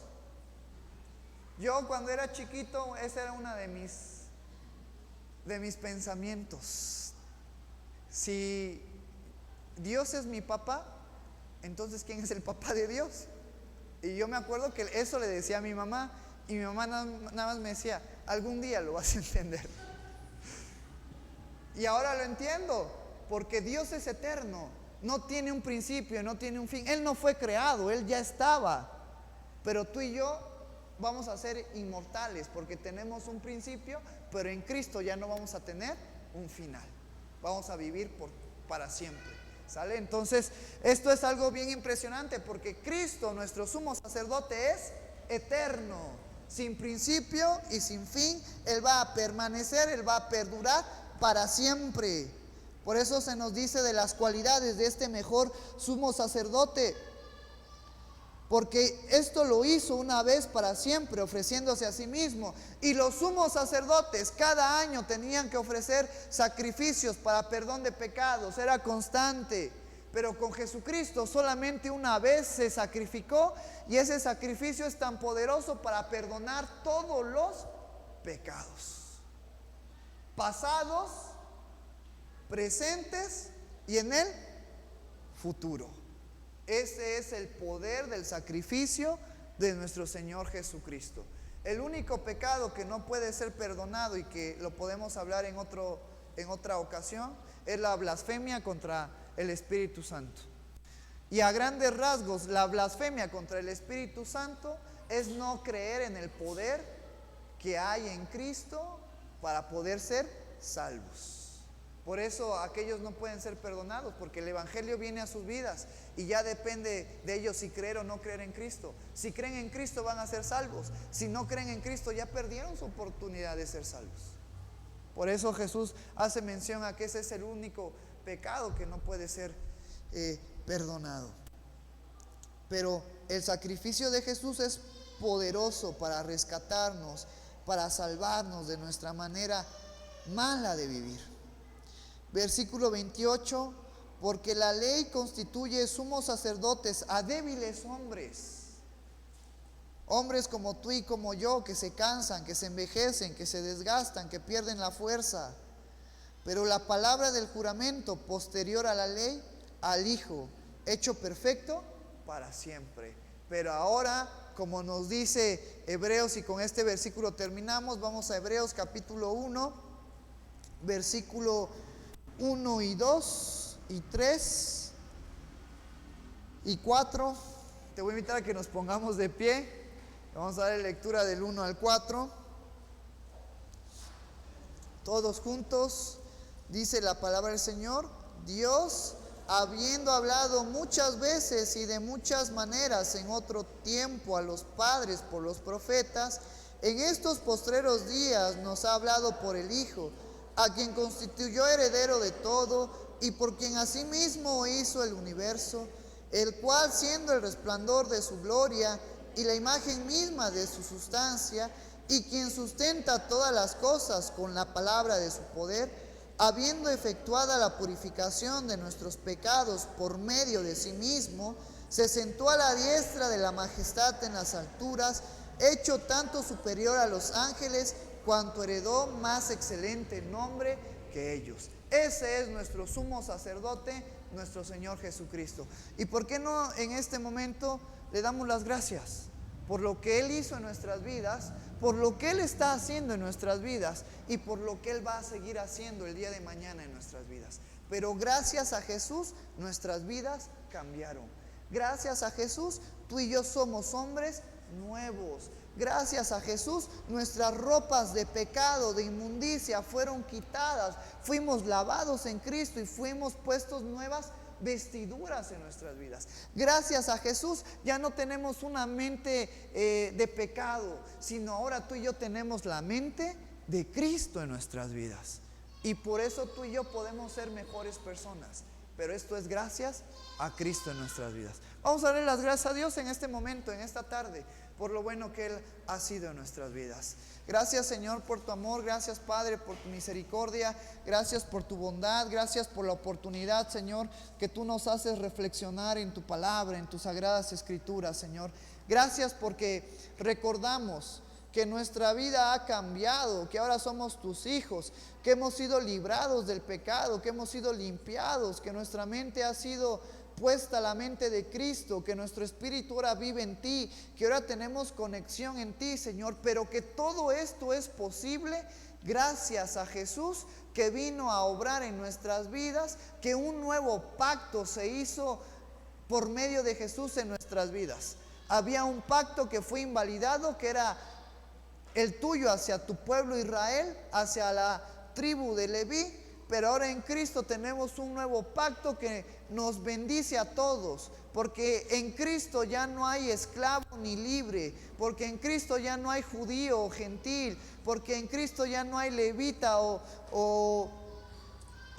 Yo cuando era chiquito, ese era uno de mis pensamientos. Si Dios es mi papá, entonces ¿quién es el papá de Dios? Y yo me acuerdo que eso le decía a mi mamá, y mi mamá nada más me decía: algún día lo vas a entender. Y ahora lo entiendo, porque Dios es eterno, no tiene un principio, no tiene un fin. Él no fue creado, Él ya estaba. Pero tú y yo vamos a ser inmortales, porque tenemos un principio, pero en Cristo ya no vamos a tener un final. Vamos a vivir para siempre. ¿Sale? Entonces, esto es algo bien impresionante, porque Cristo, nuestro sumo sacerdote, es eterno, sin principio y sin fin. Él va a permanecer, Él va a perdurar para siempre. Por eso se nos dice de las cualidades de este mejor sumo sacerdote, porque esto lo hizo una vez para siempre, ofreciéndose a sí mismo. Y los sumos sacerdotes cada año tenían que ofrecer sacrificios para perdón de pecados, era constante. Pero con Jesucristo solamente una vez se sacrificó, y ese sacrificio es tan poderoso para perdonar todos los pecados, pasados, presentes y en el futuro. Ese es el poder del sacrificio de nuestro Señor Jesucristo. El único pecado que no puede ser perdonado, y que lo podemos hablar en otra ocasión, es la blasfemia contra el Espíritu Santo. Y a grandes rasgos, la blasfemia contra el Espíritu Santo es no creer en el poder que hay en Cristo para poder ser salvos. Por eso aquellos no pueden ser perdonados, porque el Evangelio viene a sus vidas y ya depende de ellos si creer o no creer en Cristo. Si creen en Cristo van a ser salvos. Si no creen en Cristo ya perdieron su oportunidad de ser salvos. Por eso Jesús hace mención a que ese es el único pecado que no puede ser perdonado. Pero el sacrificio de Jesús es poderoso para rescatarnos, para salvarnos de nuestra manera mala de vivir. Versículo 28, porque la ley constituye sumos sacerdotes a débiles hombres como tú y como yo, que se cansan, que se envejecen, que se desgastan, que pierden la fuerza. Pero la palabra del juramento posterior a la ley, al Hijo, hecho perfecto para siempre. Pero ahora, como nos dice Hebreos, y con este versículo terminamos, vamos a Hebreos capítulo 1, versículo 1 y 2 y 3 y 4. Te voy a invitar a que nos pongamos de pie. Vamos a dar lectura del 1 al 4. Todos juntos. Dice la palabra del Señor: Dios, habiendo hablado muchas veces y de muchas maneras en otro tiempo a los padres por los profetas, en estos postreros días nos ha hablado por el Hijo, a quien constituyó heredero de todo y por quien asimismo hizo el universo, el cual, siendo el resplandor de su gloria y la imagen misma de su sustancia, y quien sustenta todas las cosas con la palabra de su poder, habiendo efectuada la purificación de nuestros pecados por medio de sí mismo, se sentó a la diestra de la majestad en las alturas, hecho tanto superior a los ángeles, cuanto heredó más excelente nombre que ellos. Ese es nuestro sumo sacerdote, nuestro Señor Jesucristo. ¿Y por qué no en este momento le damos las gracias por lo que Él hizo en nuestras vidas, por lo que Él está haciendo en nuestras vidas y por lo que Él va a seguir haciendo el día de mañana en nuestras vidas? Pero gracias a Jesús nuestras vidas cambiaron. Gracias a Jesús tú y yo somos hombres nuevos. Gracias a Jesús nuestras ropas de pecado, de inmundicia fueron quitadas. Fuimos lavados en Cristo y fuimos puestos nuevas vestiduras en nuestras vidas. Gracias a Jesús ya no tenemos una mente de pecado, sino ahora tú y yo tenemos la mente de Cristo en nuestras vidas. Y por eso tú y yo podemos ser mejores personas. Pero esto es gracias a Cristo en nuestras vidas. Vamos a darle las gracias a Dios en este momento, en esta tarde, por lo bueno que Él ha sido en nuestras vidas. Gracias, Señor, por tu amor. Gracias, Padre, por tu misericordia. Gracias por tu bondad. Gracias por la oportunidad, Señor, que tú nos haces reflexionar en tu palabra, en tus sagradas escrituras, Señor. Gracias porque recordamos que nuestra vida ha cambiado, que ahora somos tus hijos, que hemos sido librados del pecado, que hemos sido limpiados, que nuestra mente ha sido puesta a la mente de Cristo, que nuestro espíritu ahora vive en ti, que ahora tenemos conexión en ti, Señor, pero que todo esto es posible gracias a Jesús, que vino a obrar en nuestras vidas, que un nuevo pacto se hizo por medio de Jesús en nuestras vidas. Había un pacto que fue invalidado, que era el tuyo hacia tu pueblo Israel, hacia la tribu de Leví, pero ahora en Cristo tenemos un nuevo pacto que nos bendice a todos, porque en Cristo ya no hay esclavo ni libre, porque en Cristo ya no hay judío o gentil, porque en Cristo ya no hay levita o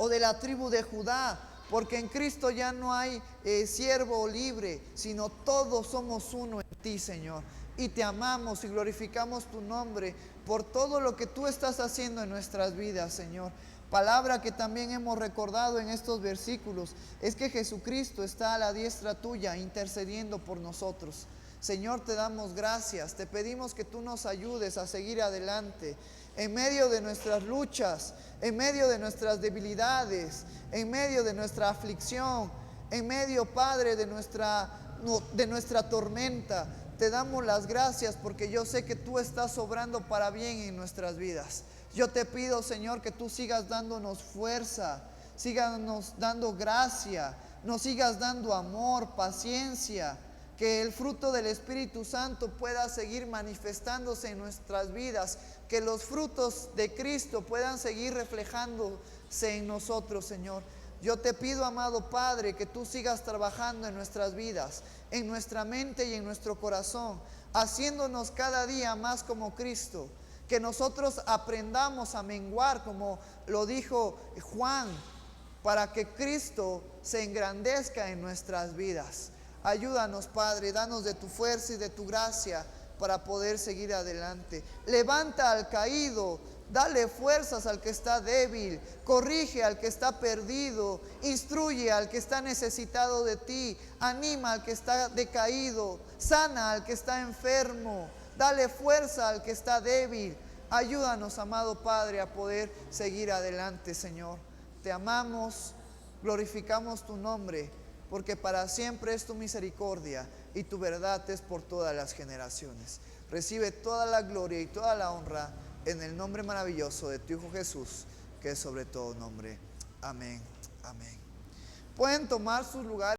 de la tribu de Judá, porque en Cristo ya no hay siervo o libre, sino todos somos uno en ti, Señor. Y te amamos y glorificamos tu nombre por todo lo que tú estás haciendo en nuestras vidas, Señor. Palabra que también hemos recordado en estos versículos es que Jesucristo está a la diestra tuya intercediendo por nosotros. Señor, te damos gracias, te pedimos que tú nos ayudes a seguir adelante en medio de nuestras luchas, en medio de nuestras debilidades, en medio de nuestra aflicción, en medio, Padre, de nuestra tormenta. Te damos las gracias porque yo sé que tú estás obrando para bien en nuestras vidas. Yo te pido, Señor, que tú sigas dándonos fuerza, sigas dando gracia, nos sigas dando amor, paciencia, que el fruto del Espíritu Santo pueda seguir manifestándose en nuestras vidas, que los frutos de Cristo puedan seguir reflejándose en nosotros, Señor. Yo te pido, amado Padre, que tú sigas trabajando en nuestras vidas, en nuestra mente y en nuestro corazón, haciéndonos cada día más como Cristo. Que nosotros aprendamos a menguar, como lo dijo Juan, para que Cristo se engrandezca en nuestras vidas. Ayúdanos, Padre, danos de tu fuerza y de tu gracia para poder seguir adelante. Levanta al caído, dale fuerzas al que está débil, corrige al que está perdido, instruye al que está necesitado de ti, anima al que está decaído, sana al que está enfermo, dale fuerza al que está débil. Ayúdanos, amado Padre, a poder seguir adelante, Señor. Te amamos, glorificamos tu nombre, porque para siempre es tu misericordia y tu verdad es por todas las generaciones. Recibe toda la gloria y toda la honra en el nombre maravilloso de tu Hijo Jesús, que es sobre todo nombre. Amén, amén. Pueden tomar sus lugares.